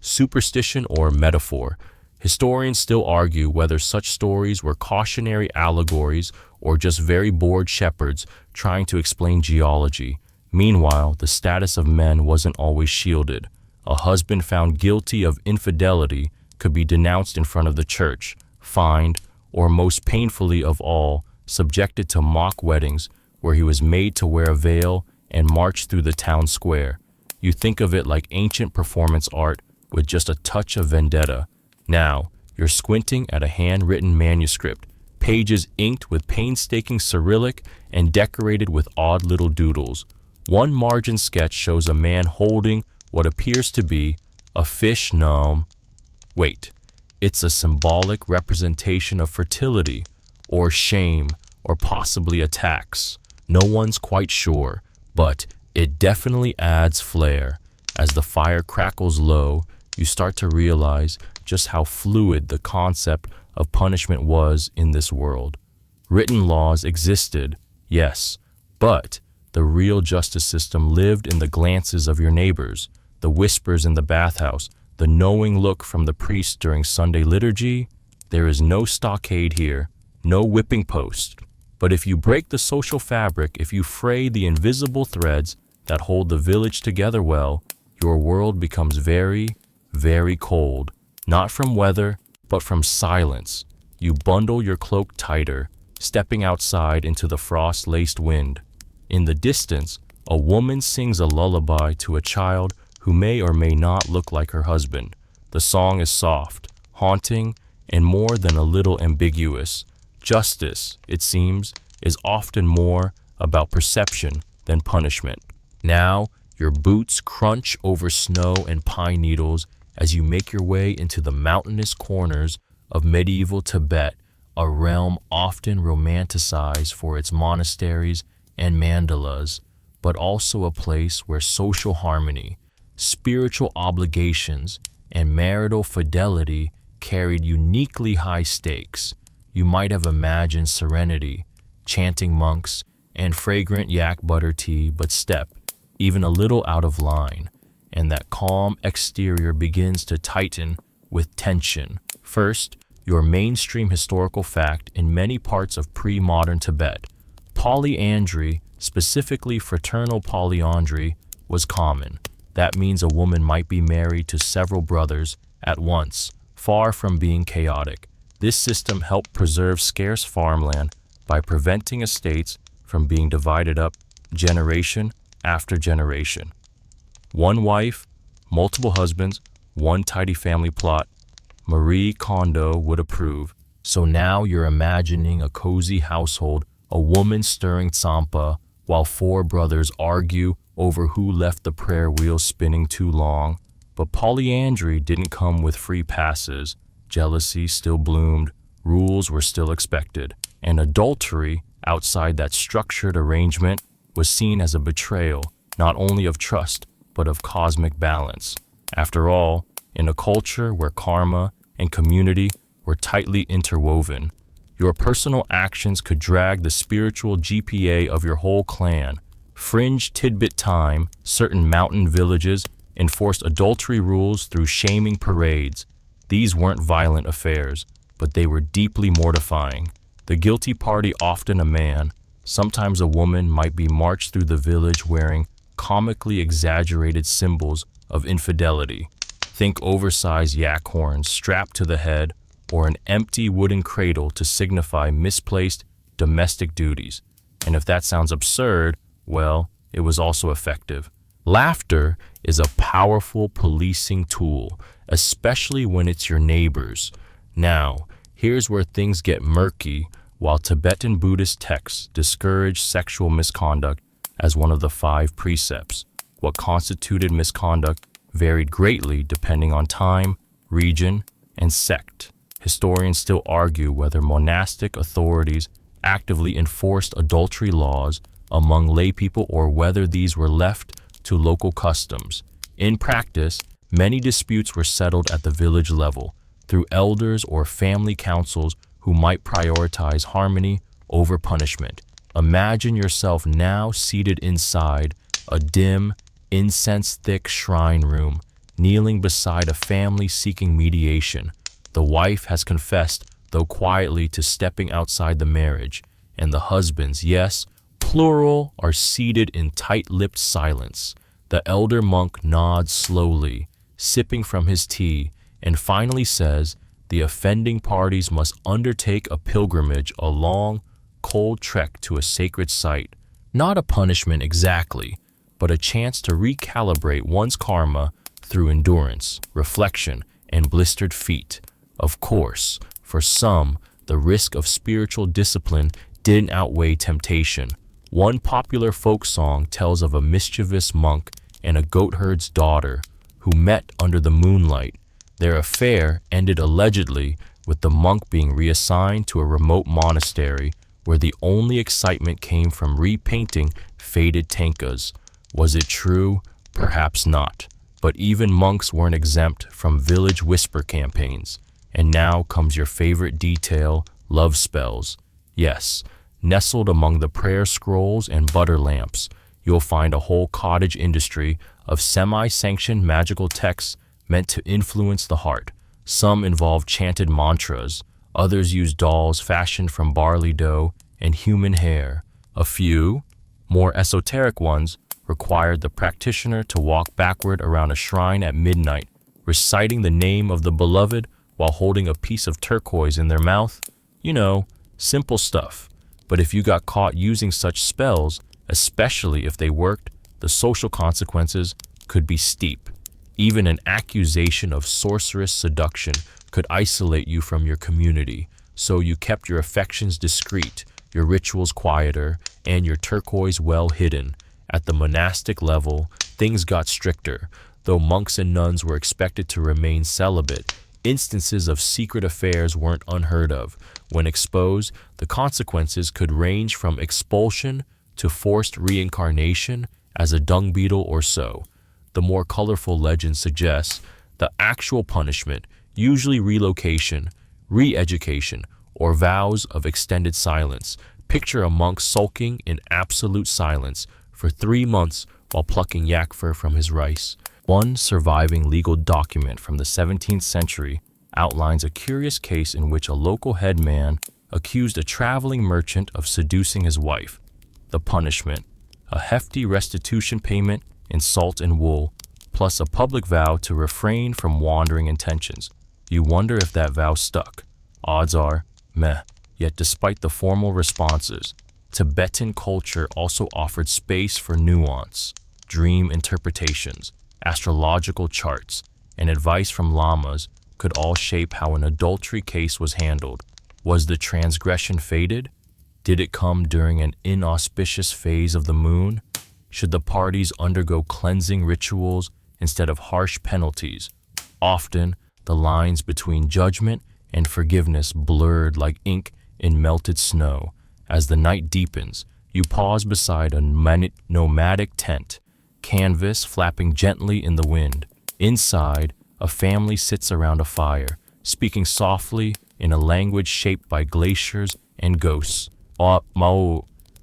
Superstition or metaphor? Historians still argue whether such stories were cautionary allegories or just very bored shepherds trying to explain geology. Meanwhile, the status of men wasn't always shielded. A husband found guilty of infidelity could be denounced in front of the church, fined, or most painfully of all, subjected to mock weddings where he was made to wear a veil and march through the town square. You think of it like ancient performance art with just a touch of vendetta. Now, you're squinting at a handwritten manuscript, pages inked with painstaking Cyrillic and decorated with odd little doodles. One margin sketch shows a man holding what appears to be a fish gnome. Wait, it's a symbolic representation of fertility, or shame, or possibly a tax. No one's quite sure, but it definitely adds flair. As the fire crackles low, you start to realize just how fluid the concept of punishment was in this world. Written laws existed, yes, but the real justice system lived in the glances of your neighbors, the whispers in the bathhouse, the knowing look from the priest during Sunday liturgy. There is no stockade here, no whipping post. But if you break the social fabric, if you fray the invisible threads that hold the village together well, your world becomes very, very cold. Not from weather, but from silence. You bundle your cloak tighter, stepping outside into the frost-laced wind. In the distance, a woman sings a lullaby to a child who may or may not look like her husband. The song is soft, haunting, and more than a little ambiguous. Justice, it seems, is often more about perception than punishment. Now, your boots crunch over snow and pine needles as you make your way into the mountainous corners of medieval Tibet, a realm often romanticized for its monasteries and mandalas, but also a place where social harmony, spiritual obligations, and marital fidelity carried uniquely high stakes. You might have imagined serenity, chanting monks, and fragrant yak butter tea, but step even a little out of line, and that calm exterior begins to tighten with tension. First, your mainstream historical fact in many parts of pre-modern Tibet. Polyandry, specifically fraternal polyandry, was common. That means a woman might be married to several brothers at once, far from being chaotic. This system helped preserve scarce farmland by preventing estates from being divided up generation after generation. One wife, multiple husbands, one tidy family plot. Marie Kondo would approve. So now you're imagining a cozy household, a woman stirring tsampa, while four brothers argue over who left the prayer wheel spinning too long. But polyandry didn't come with free passes. Jealousy still bloomed, rules were still expected, and adultery, outside that structured arrangement, was seen as a betrayal, not only of trust, but of cosmic balance. After all, in a culture where karma and community were tightly interwoven, your personal actions could drag the spiritual GPA of your whole clan. Fringe tidbit time, certain mountain villages enforced adultery rules through shaming parades. These weren't violent affairs, but they were deeply mortifying. The guilty party, often a man, sometimes a woman, might be marched through the village wearing comically exaggerated symbols of infidelity. Think oversized yak horns strapped to the head, or an empty wooden cradle to signify misplaced domestic duties. And if that sounds absurd, well, it was also effective. Laughter is a powerful policing tool, especially when it's your neighbors. Now, here's where things get murky. While Tibetan Buddhist texts discourage sexual misconduct as one of the 5 precepts, what constituted misconduct varied greatly depending on time, region, and sect. Historians still argue whether monastic authorities actively enforced adultery laws among laypeople or whether these were left to local customs. In practice, many disputes were settled at the village level through elders or family councils who might prioritize harmony over punishment. Imagine yourself now seated inside a dim, incense-thick shrine room, kneeling beside a family seeking mediation. The wife has confessed, though quietly, to stepping outside the marriage, and the husbands, yes, plural, are seated in tight-lipped silence. The elder monk nods slowly, sipping from his tea, and finally says, the offending parties must undertake a pilgrimage, a long, cold trek to a sacred site. Not a punishment exactly, but a chance to recalibrate one's karma through endurance, reflection, and blistered feet. Of course, for some, the risk of spiritual discipline didn't outweigh temptation. One popular folk song tells of a mischievous monk and a goatherd's daughter who met under the moonlight. Their affair ended allegedly with the monk being reassigned to a remote monastery where the only excitement came from repainting faded tankas. Was it true? Perhaps not. But even monks weren't exempt from village whisper campaigns. And now comes your favorite detail, love spells. Yes, nestled among the prayer scrolls and butter lamps, you'll find a whole cottage industry of semi-sanctioned magical texts meant to influence the heart. Some involve chanted mantras, others use dolls fashioned from barley dough and human hair. A few, more esoteric ones, required the practitioner to walk backward around a shrine at midnight, reciting the name of the beloved while holding a piece of turquoise in their mouth. You know, simple stuff. But if you got caught using such spells, especially if they worked, the social consequences could be steep. Even an accusation of sorcerous seduction could isolate you from your community, so you kept your affections discreet, your rituals quieter, and your turquoise well hidden. At the monastic level, things got stricter. Though monks and nuns were expected to remain celibate, instances of secret affairs weren't unheard of. When exposed, the consequences could range from expulsion to forced reincarnation as a dung beetle or so. The more colorful legend suggests the actual punishment, usually relocation, re-education, or vows of extended silence. Picture a monk sulking in absolute silence for 3 months while plucking yak fur from his rice. One surviving legal document from the 17th century outlines a curious case in which a local headman accused a traveling merchant of seducing his wife. The punishment: a hefty restitution payment in salt and wool, plus a public vow to refrain from wandering intentions. You wonder if that vow stuck. Odds are, meh. Yet despite the formal responses, Tibetan culture also offered space for nuance, dream interpretations, astrological charts, and advice from lamas could all shape how an adultery case was handled. Was the transgression fated? Did it come during an inauspicious phase of the moon? Should the parties undergo cleansing rituals instead of harsh penalties? Often, the lines between judgment and forgiveness blurred like ink in melted snow. As the night deepens, you pause beside a nomadic tent, canvas flapping gently in the wind. Inside, a family sits around a fire, speaking softly in a language shaped by glaciers and ghosts.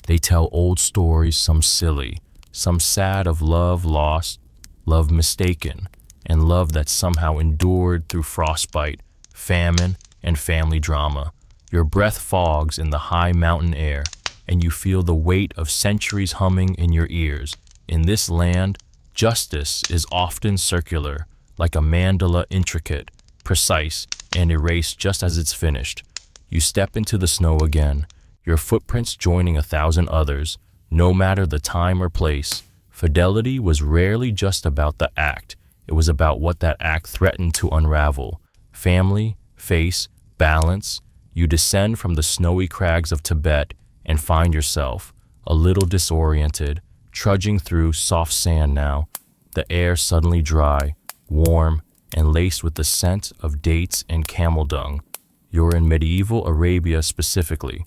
They tell old stories, some silly, some sad, of love lost, love mistaken, and love that somehow endured through frostbite, famine, and family drama. Your breath fogs in the high mountain air, and you feel the weight of centuries humming in your ears. In this land, justice is often circular, like a mandala, intricate, precise, and erased just as it's finished. You step into the snow again, your footprints joining 1,000 others. No matter the time or place, fidelity was rarely just about the act. It was about what that act threatened to unravel. Family, face, balance. You descend from the snowy crags of Tibet and find yourself, a little disoriented, trudging through soft sand now. The air suddenly dry, warm, and laced with the scent of dates and camel dung. You're in medieval Arabia specifically,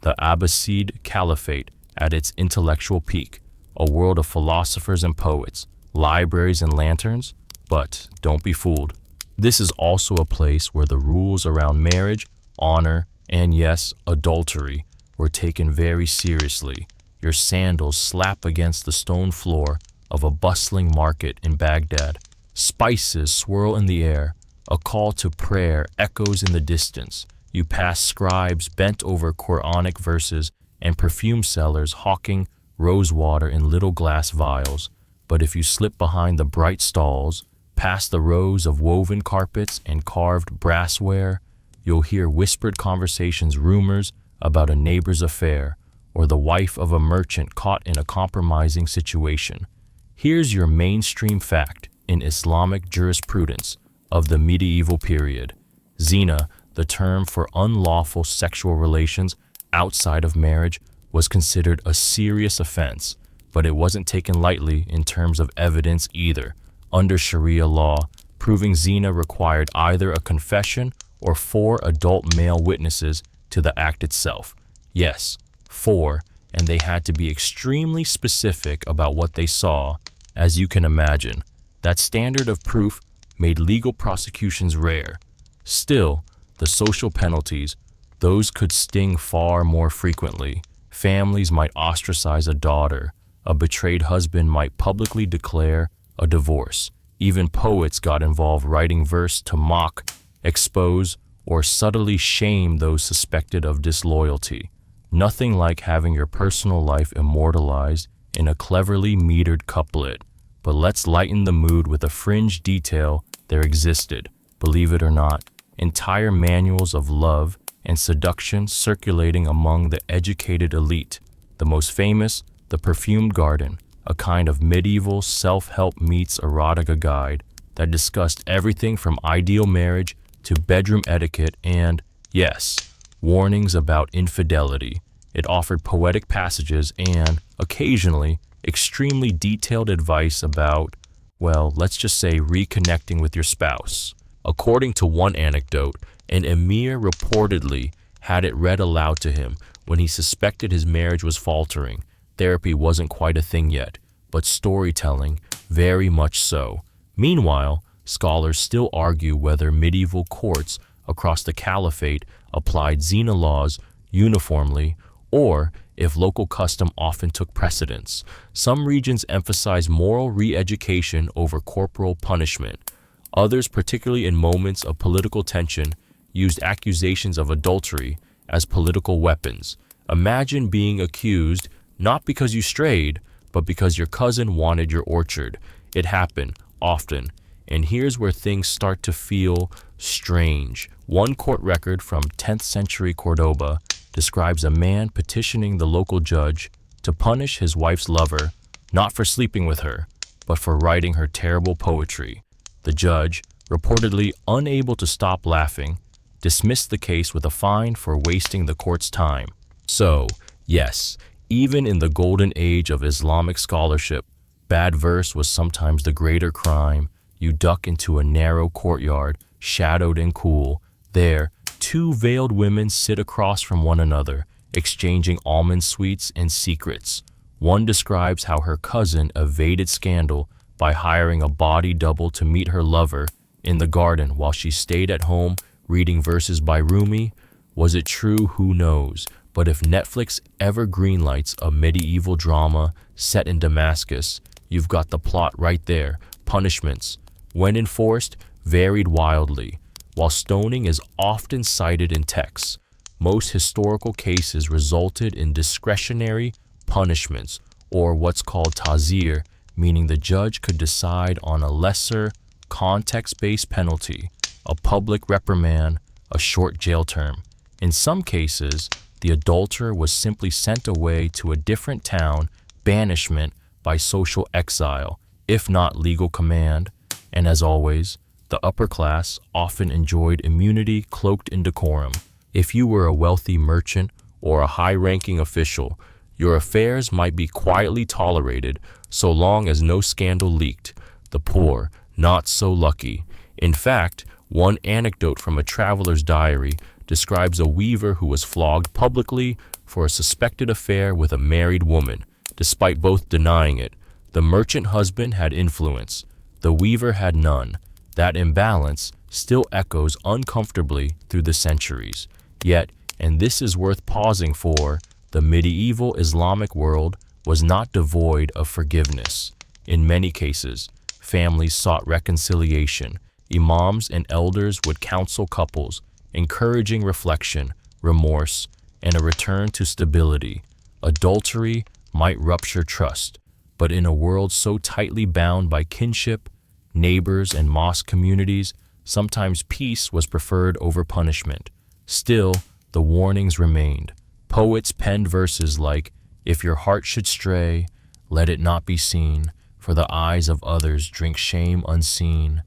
the Abbasid Caliphate at its intellectual peak, a world of philosophers and poets, libraries and lanterns. But don't be fooled. This is also a place where the rules around marriage, honor, and yes, adultery, were taken very seriously. Your sandals slap against the stone floor of a bustling market in Baghdad. Spices swirl in the air. A call to prayer echoes in the distance. You pass scribes bent over Quranic verses and perfume sellers hawking rose water in little glass vials. But if you slip behind the bright stalls, past the rows of woven carpets and carved brassware, you'll hear whispered conversations, rumors about a neighbor's affair, or the wife of a merchant caught in a compromising situation. Here's your mainstream fact in Islamic jurisprudence of the medieval period. Zina, the term for unlawful sexual relations outside of marriage, was considered a serious offense, but it wasn't taken lightly in terms of evidence either. Under Sharia law, proving zina required either a confession or 4 adult male witnesses to the act itself. Yes, 4, and they had to be extremely specific about what they saw. As you can imagine, that standard of proof made legal prosecutions rare. Still, the social penalties, those could sting far more frequently. Families might ostracize a daughter. A betrayed husband might publicly declare a divorce. Even poets got involved writing verse to mock, expose, or subtly shame those suspected of disloyalty. Nothing like having your personal life immortalized in a cleverly metered couplet. But let's lighten the mood with a fringe detail. There existed, believe it or not, entire manuals of love and seduction circulating among the educated elite. The most famous, The Perfumed Garden, a kind of medieval self-help meets erotica guide that discussed everything from ideal marriage to bedroom etiquette and, yes, warnings about infidelity. It offered poetic passages and, occasionally, extremely detailed advice about, well, let's just say reconnecting with your spouse. According to one anecdote, an emir reportedly had it read aloud to him when he suspected his marriage was faltering. Therapy wasn't quite a thing yet, but storytelling, very much so. Meanwhile, scholars still argue whether medieval courts across the caliphate applied zina laws uniformly or if local custom often took precedence. Some regions emphasize moral re-education over corporal punishment. Others, particularly in moments of political tension, used accusations of adultery as political weapons. Imagine being accused not because you strayed, but because your cousin wanted your orchard. It happened often, and here's where things start to feel strange. One court record from 10th century Cordoba describes a man petitioning the local judge to punish his wife's lover, not for sleeping with her, but for writing her terrible poetry. The judge, reportedly unable to stop laughing, dismissed the case with a fine for wasting the court's time. So, yes, even in the golden age of Islamic scholarship, bad verse was sometimes the greater crime. You duck into a narrow courtyard, shadowed and cool. There, 2 veiled women sit across from one another, exchanging almond sweets and secrets. One describes how her cousin evaded scandal by hiring a body double to meet her lover in the garden while she stayed at home reading verses by Rumi. Was it true? Who knows? But if Netflix ever greenlights a medieval drama set in Damascus, you've got the plot right there. Punishments, when enforced, varied wildly. While stoning is often cited in texts, most historical cases resulted in discretionary punishments, or what's called tazir, meaning the judge could decide on a lesser, context-based penalty, a public reprimand, a short jail term. In some cases, the adulterer was simply sent away to a different town, banishment by social exile, if not legal command. And as always, the upper class often enjoyed immunity cloaked in decorum. If you were a wealthy merchant or a high-ranking official, your affairs might be quietly tolerated so long as no scandal leaked. The poor, not so lucky. In fact, one anecdote from a traveler's diary describes a weaver who was flogged publicly for a suspected affair with a married woman, despite both denying it. The merchant husband had influence. The weaver had none. That imbalance still echoes uncomfortably through the centuries. Yet, And this is worth pausing for. The medieval Islamic world was not devoid of forgiveness. In many cases, families sought reconciliation. Imams and elders would counsel couples, encouraging reflection, remorse, and a return to stability. Adultery might rupture trust, but in a world so tightly bound by kinship, neighbors, and mosque communities, sometimes peace was preferred over punishment. Still, the warnings remained. Poets penned verses like, "If your heart should stray, let it not be seen, for the eyes of others drink shame unseen."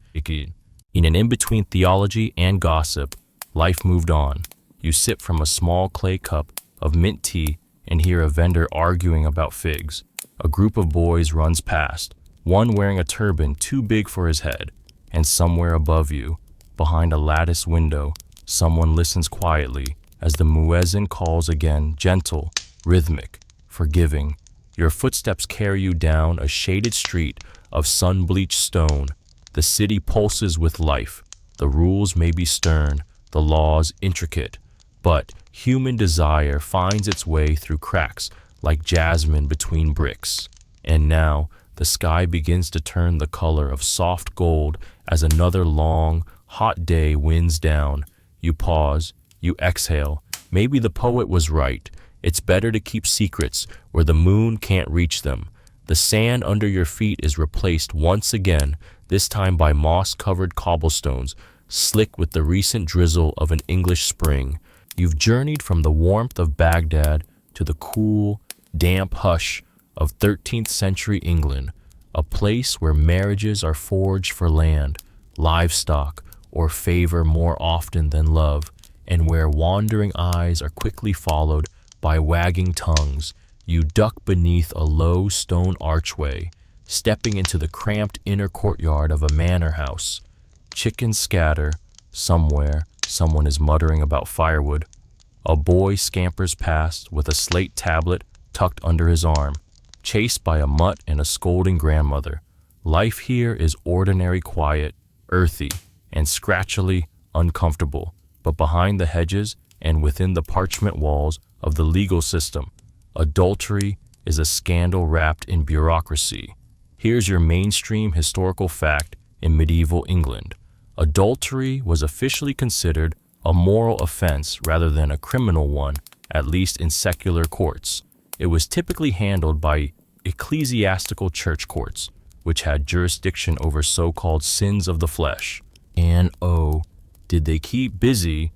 In an in-between theology and gossip, life moved on. You sip from a small clay cup of mint tea and hear a vendor arguing about figs. A group of boys runs past, one wearing a turban too big for his head, and somewhere above you, behind a lattice window, someone listens quietly as the muezzin calls again, gentle, rhythmic, forgiving. Your footsteps carry you down a shaded street of sun-bleached stone. The city pulses with life. The rules may be stern, the laws intricate, but human desire finds its way through cracks like jasmine between bricks. And now, the sky begins to turn the color of soft gold as another long, hot day winds down. You pause, you exhale. Maybe the poet was right. It's better to keep secrets where the moon can't reach them. The sand under your feet is replaced once again, this time by moss-covered cobblestones, slick with the recent drizzle of an English spring. You've journeyed from the warmth of Baghdad to the cool, damp hush of 13th century England, a place where marriages are forged for land, livestock, or favor more often than love, and where wandering eyes are quickly followed by wagging tongues. You duck beneath a low stone archway, stepping into the cramped inner courtyard of a manor house. Chickens scatter. Somewhere, someone is muttering about firewood. A boy scampers past with a slate tablet tucked under his arm, chased by a mutt and a scolding grandmother. Life here is ordinary quiet, earthy, and scratchily uncomfortable. But behind the hedges and within the parchment walls of the legal system, adultery is a scandal wrapped in bureaucracy. Here's your mainstream historical fact in medieval England. Adultery was officially considered a moral offense rather than a criminal one, at least in secular courts. It was typically handled by ecclesiastical church courts, which had jurisdiction over so-called sins of the flesh. And oh, did they keep busy?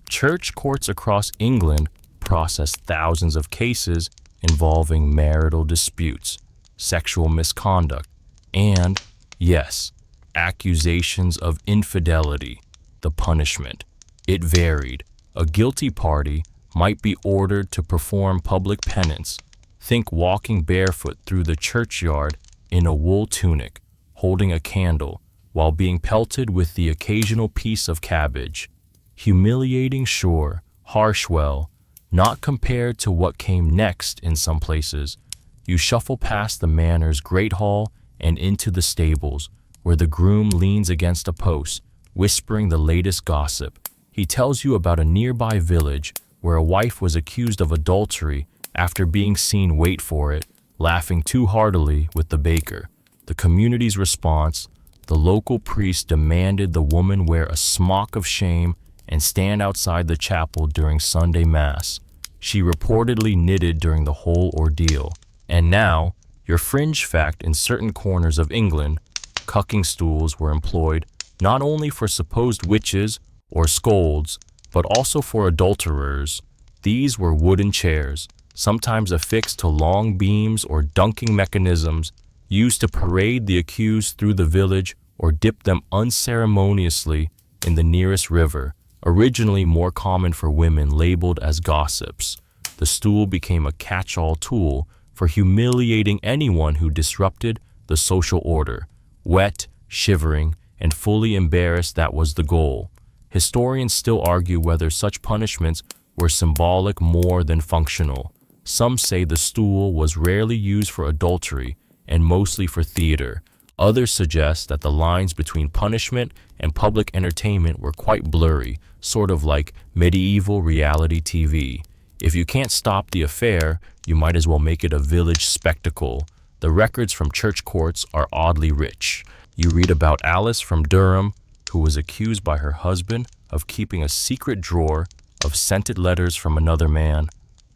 Church courts across England processed thousands of cases involving marital disputes, sexual misconduct, and, yes, accusations of infidelity. The punishment, it varied. A guilty party might be ordered to perform public penance. Think walking barefoot through the churchyard in a wool tunic, holding a candle, while being pelted with the occasional piece of cabbage. Humiliating, sure, harsh, well, not compared to what came next in some places. You shuffle past the manor's great hall and into the stables, where the groom leans against a post, whispering the latest gossip. He tells you about a nearby village where a wife was accused of adultery after being seen, wait for it, laughing too heartily with the baker. The community's response: the local priest demanded the woman wear a smock of shame and stand outside the chapel during Sunday Mass. She reportedly knitted during the whole ordeal. And now, your fringe fact: in certain corners of England, cucking stools were employed not only for supposed witches or scolds, but also for adulterers. These were wooden chairs, sometimes affixed to long beams or dunking mechanisms, used to parade the accused through the village or dip them unceremoniously in the nearest river. Originally more common for women labeled as gossips, the stool became a catch-all tool for humiliating anyone who disrupted the social order. Wet, shivering, and fully embarrassed, that was the goal. Historians still argue whether such punishments were symbolic more than functional. Some say the stool was rarely used for adultery and mostly for theater. Others suggest that the lines between punishment and public entertainment were quite blurry, sort of like medieval reality TV. If you can't stop the affair, you might as well make it a village spectacle. The records from church courts are oddly rich. You read about Alice from Durham, who was accused by her husband of keeping a secret drawer of scented letters from another man.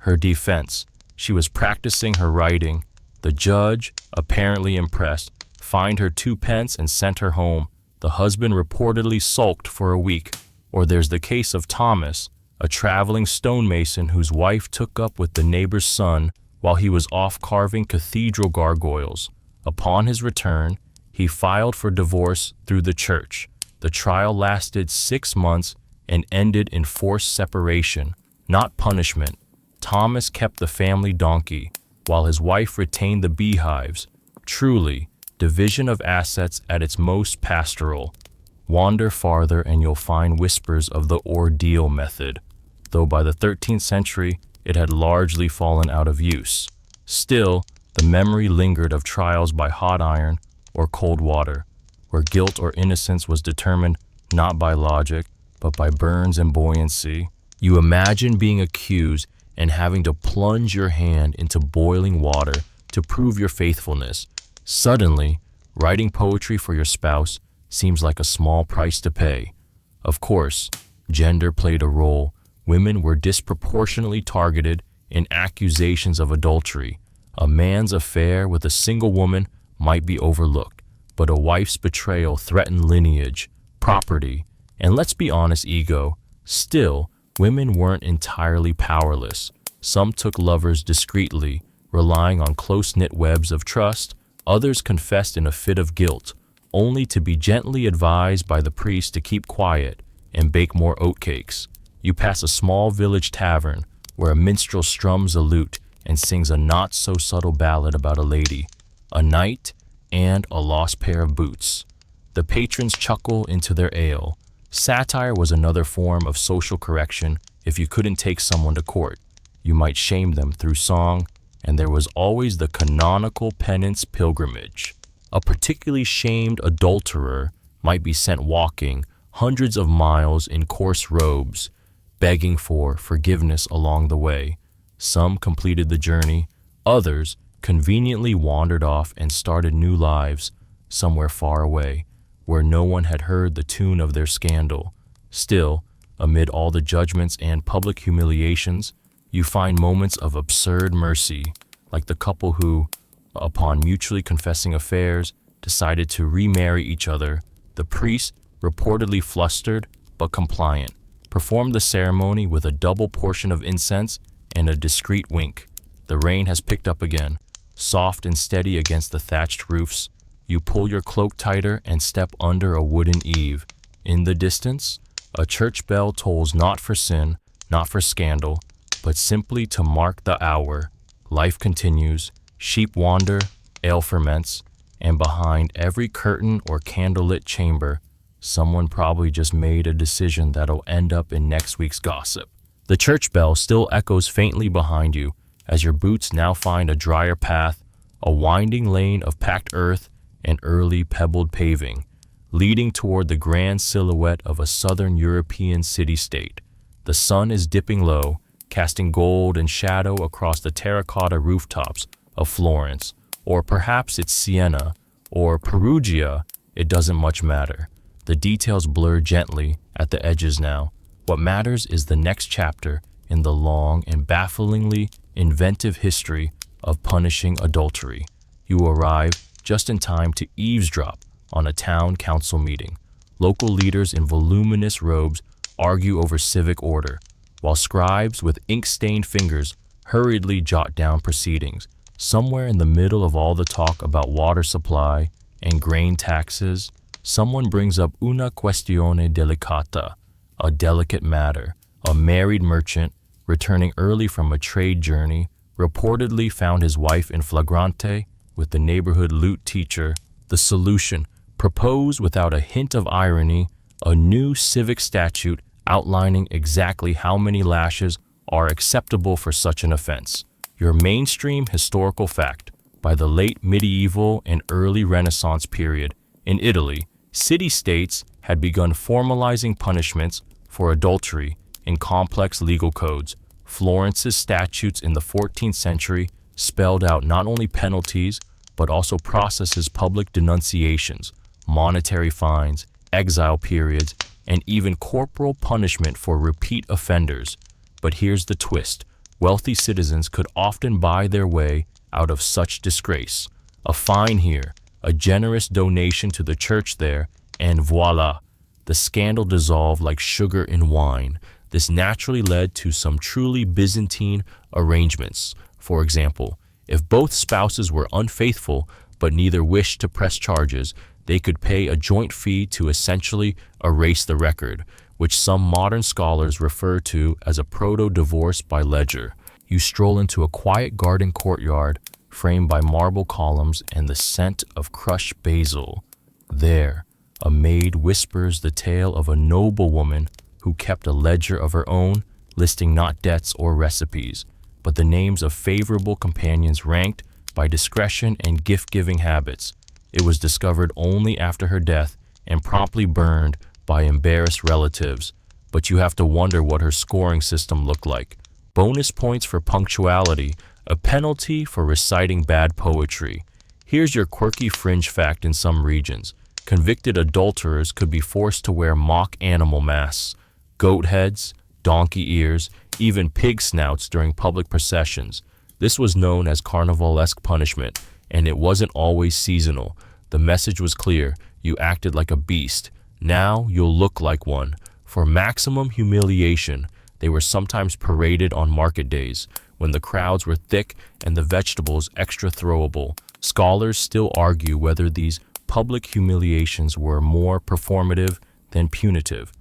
Her defense: she was practicing her writing. The judge, apparently impressed, fined her 2 pence and sent her home. The husband reportedly sulked for a week. Or there's the case of Thomas, a traveling stonemason whose wife took up with the neighbor's son while he was off carving cathedral gargoyles. Upon his return, he filed for divorce through the church. The trial lasted 6 months and ended in forced separation, not punishment. Thomas kept the family donkey, while his wife retained the beehives. Truly, division of assets at its most pastoral. Wander farther and you'll find whispers of the ordeal method, though by the 13th century it had largely fallen out of use. Still, the memory lingered of trials by hot iron or cold water, where guilt or innocence was determined not by logic, but by burns and buoyancy. You imagine being accused and having to plunge your hand into boiling water to prove your faithfulness. Suddenly, writing poetry for your spouse seems like a small price to pay. Of course, gender played a role. Women were disproportionately targeted in accusations of adultery. A man's affair with a single woman might be overlooked, but a wife's betrayal threatened lineage, property, and let's be honest, ego. Still, women weren't entirely powerless. Some took lovers discreetly, relying on close-knit webs of trust. Others confessed in a fit of guilt, only to be gently advised by the priest to keep quiet and bake more oatcakes. You pass a small village tavern where a minstrel strums a lute and sings a not-so-subtle ballad about a lady, a knight, and a lost pair of boots. The patrons chuckle into their ale. Satire was another form of social correction. If you couldn't take someone to court, you might shame them through song, and there was always the canonical penance pilgrimage. A particularly shamed adulterer might be sent walking hundreds of miles in coarse robes, begging for forgiveness along the way. Some completed the journey, others conveniently wandered off and started new lives somewhere far away, where no one had heard the tune of their scandal. Still, amid all the judgments and public humiliations, you find moments of absurd mercy, like the couple who, upon mutually confessing affairs, decided to remarry each other. The priest, reportedly flustered but compliant, performed the ceremony with a double portion of incense and a discreet wink. The rain has picked up again, soft and steady against the thatched roofs. You pull your cloak tighter and step under a wooden eave. In the distance, a church bell tolls not for sin, not for scandal, but simply to mark the hour. Life continues, sheep wander, ale ferments, and behind every curtain or candlelit chamber, someone probably just made a decision that'll end up in next week's gossip. The church bell still echoes faintly behind you as your boots now find a drier path, a winding lane of packed earth and early pebbled paving, leading toward the grand silhouette of a southern European city-state. The sun is dipping low, casting gold and shadow across the terracotta rooftops of Florence, or perhaps it's Siena, or Perugia. It doesn't much matter. The details blur gently at the edges now. What matters is the next chapter in the long and bafflingly inventive history of punishing adultery. You arrive just in time to eavesdrop on a town council meeting. Local leaders in voluminous robes argue over civic order, while scribes with ink-stained fingers hurriedly jot down proceedings. Somewhere in the middle of all the talk about water supply and grain taxes, someone brings up una questione delicata, a delicate matter. A married merchant, returning early from a trade journey, reportedly found his wife in flagrante with the neighborhood lute teacher. The solution: propose without a hint of irony a new civic statute outlining exactly how many lashes are acceptable for such an offense. Your mainstream historical fact: By the late medieval and early Renaissance period, in Italy, city-states had begun formalizing punishments for adultery in complex legal codes. Florence's statutes in the 14th century spelled out not only penalties, but also processes public denunciations, monetary fines, exile periods, and even corporal punishment for repeat offenders. But here's the twist. Wealthy citizens could often buy their way out of such disgrace. A fine here, a generous donation to the church there, and voila, the scandal dissolved like sugar in wine. This naturally led to some truly Byzantine arrangements. For example, if both spouses were unfaithful but neither wished to press charges, they could pay a joint fee to essentially erase the record, which some modern scholars refer to as a proto-divorce by ledger. You stroll into a quiet garden courtyard framed by marble columns and the scent of crushed basil. There, a maid whispers the tale of a noble woman who kept a ledger of her own, listing not debts or recipes, but the names of favorable companions ranked by discretion and gift-giving habits. It was discovered only after her death and promptly burned by embarrassed relatives, but you have to wonder what her scoring system looked like. Bonus points for punctuality, a penalty for reciting bad poetry. Here's your quirky fringe fact in some regions. Convicted adulterers could be forced to wear mock animal masks, goat heads, donkey ears, even pig snouts during public processions. This was known as carnivalesque punishment, and it wasn't always seasonal. The message was clear: you acted like a beast. Now you'll look like one. For maximum humiliation, they were sometimes paraded on market days, when the crowds were thick and the vegetables extra throwable. Scholars still argue whether these public humiliations were more performative than punitive.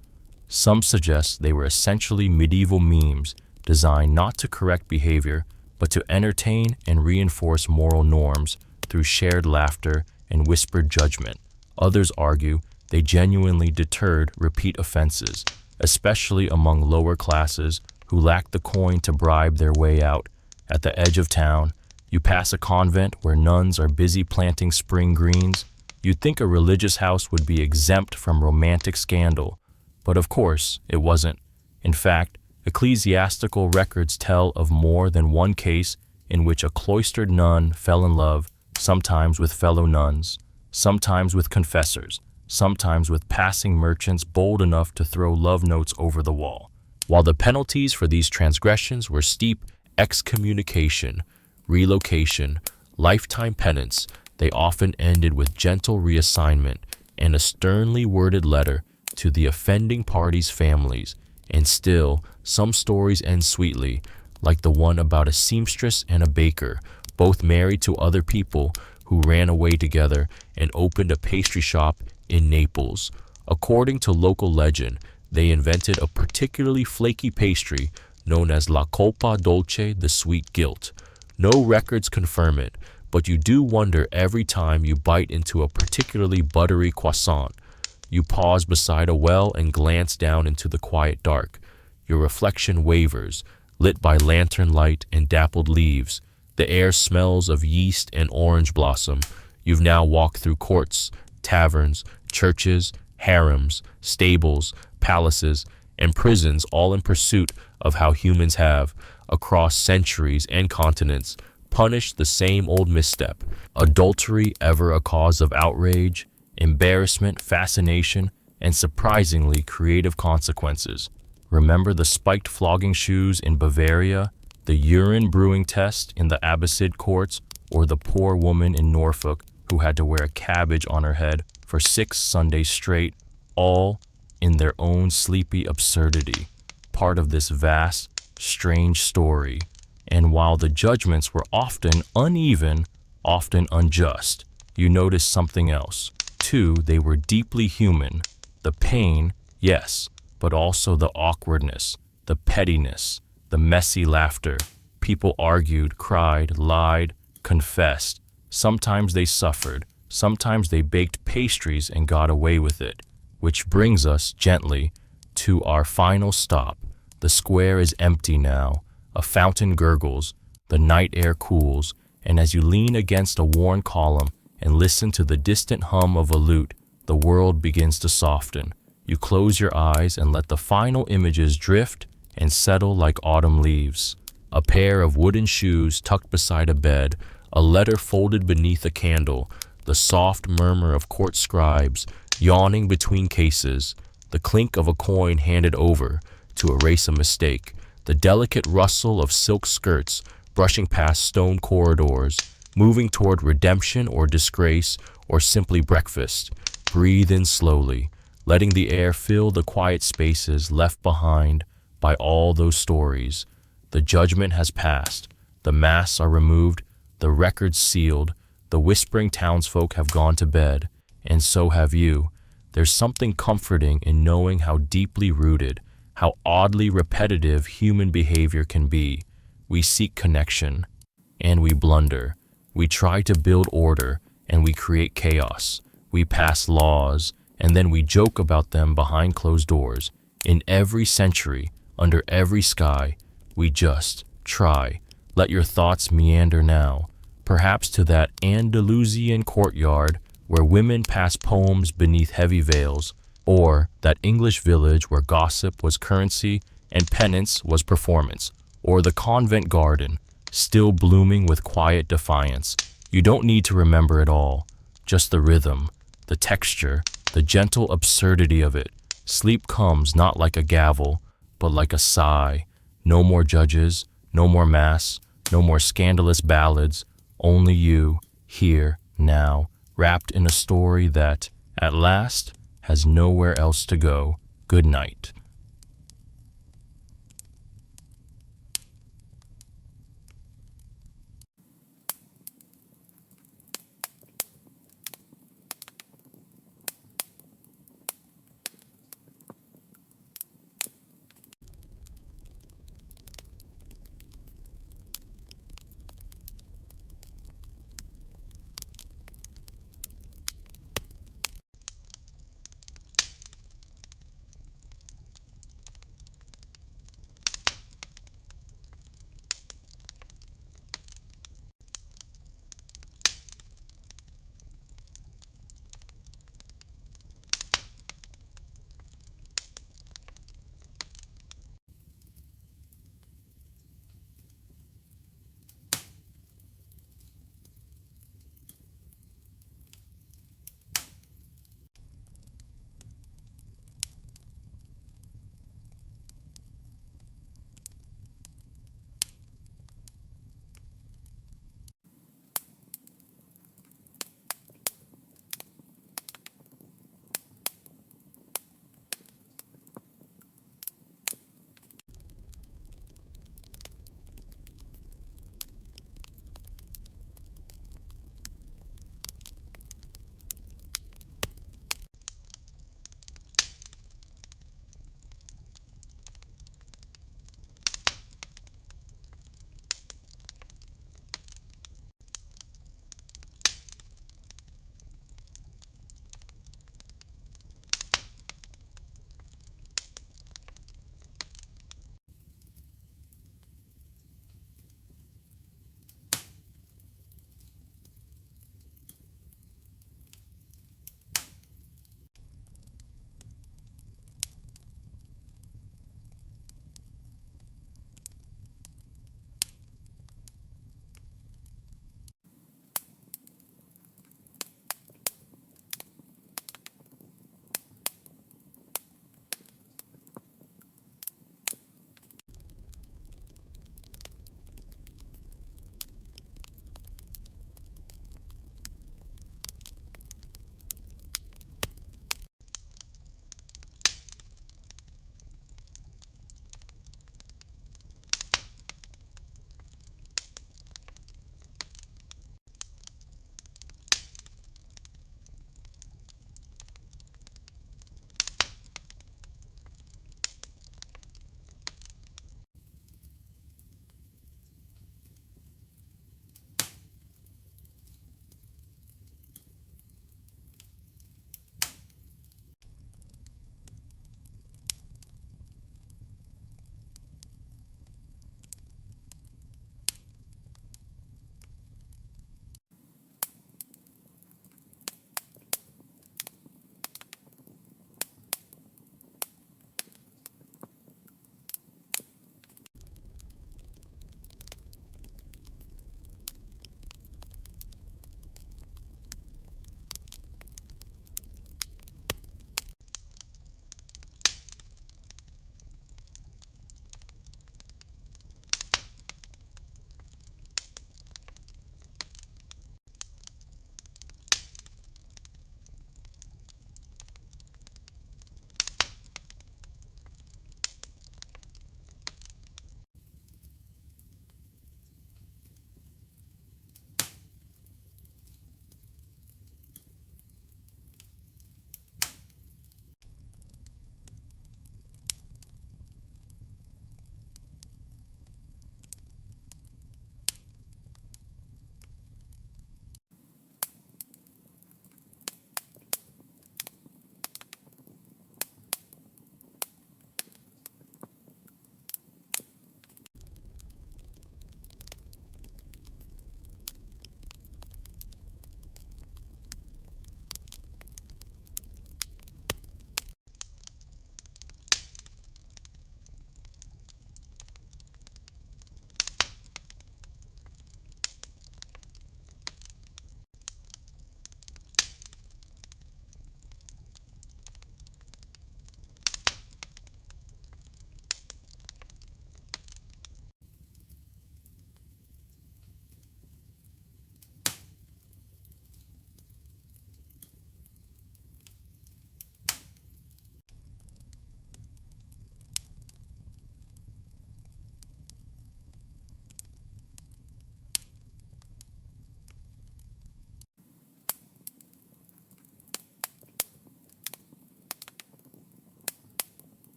Some suggest they were essentially medieval memes designed not to correct behavior, but to entertain and reinforce moral norms through shared laughter and whispered judgment. Others argue they genuinely deterred repeat offenses, especially among lower classes who lacked the coin to bribe their way out. At the edge of town, you pass a convent where nuns are busy planting spring greens. You'd think a religious house would be exempt from romantic scandal, but of course it wasn't. In fact, ecclesiastical records tell of more than one case in which a cloistered nun fell in love, sometimes with fellow nuns, sometimes with confessors, sometimes with passing merchants bold enough to throw love notes over the wall. While the penalties for these transgressions were steep: excommunication, relocation, lifetime penance, they often ended with gentle reassignment and a sternly worded letter to the offending parties' families. And still, some stories end sweetly, like the one about a seamstress and a baker, both married to other people, who ran away together and opened a pastry shop in Naples. According to local legend, they invented a particularly flaky pastry known as la colpa dolce, the sweet guilt. No records confirm it, but you do wonder every time you bite into a particularly buttery croissant. You pause beside a well and glance down into the quiet dark. Your reflection wavers, lit by lantern light and dappled leaves. The air smells of yeast and orange blossom. You've now walked through courts, taverns, churches, harems, stables, palaces, and prisons, all in pursuit of how humans have, across centuries and continents, punished the same old misstep. Adultery ever a cause of outrage, embarrassment, fascination, and surprisingly creative consequences. Remember the spiked flogging shoes in Bavaria, the urine brewing test in the Abbasid courts, or the poor woman in Norfolk who had to wear a cabbage on her head for 6 Sundays straight, all in their own sleepy absurdity, part of this vast, strange story. And while the judgments were often uneven, often unjust, you notice something else. Too, they were deeply human. The pain, yes, but also the awkwardness, the pettiness, the messy laughter. People argued, cried, lied, confessed. Sometimes they suffered. Sometimes they baked pastries and got away with it. Which brings us, gently, to our final stop. The square is empty now. A fountain gurgles. The night air cools. and as you lean against a worn column and listen to the distant hum of a lute, the world begins to soften. You close your eyes and let the final images drift and settle like autumn leaves. A pair of wooden shoes tucked beside a bed, a letter folded beneath a candle, the soft murmur of court scribes yawning between cases, the clink of a coin handed over to erase a mistake, the delicate rustle of silk skirts brushing past stone corridors, moving toward redemption or disgrace or simply breakfast. Breathe in slowly, letting the air fill the quiet spaces left behind by all those stories. The judgment has passed, the masks are removed, the records sealed, the whispering townsfolk have gone to bed, and so have you. There's something comforting in knowing how deeply rooted, how oddly repetitive human behavior can be. We seek connection, and we blunder. We try to build order, and we create chaos. We pass laws, and then we joke about them behind closed doors. In every century, under every sky, we just try. Let your thoughts meander now, perhaps to that Andalusian courtyard where women pass poems beneath heavy veils, or that English village where gossip was currency and penance was performance, or the convent garden, still blooming with quiet defiance. You don't need to remember it all, just the rhythm, the texture, the gentle absurdity of it. Sleep comes not like a gavel, but like a sigh. No more judges, no more masks, no more scandalous ballads, only you, here, now, wrapped in a story that, at last, has nowhere else to go. Good night.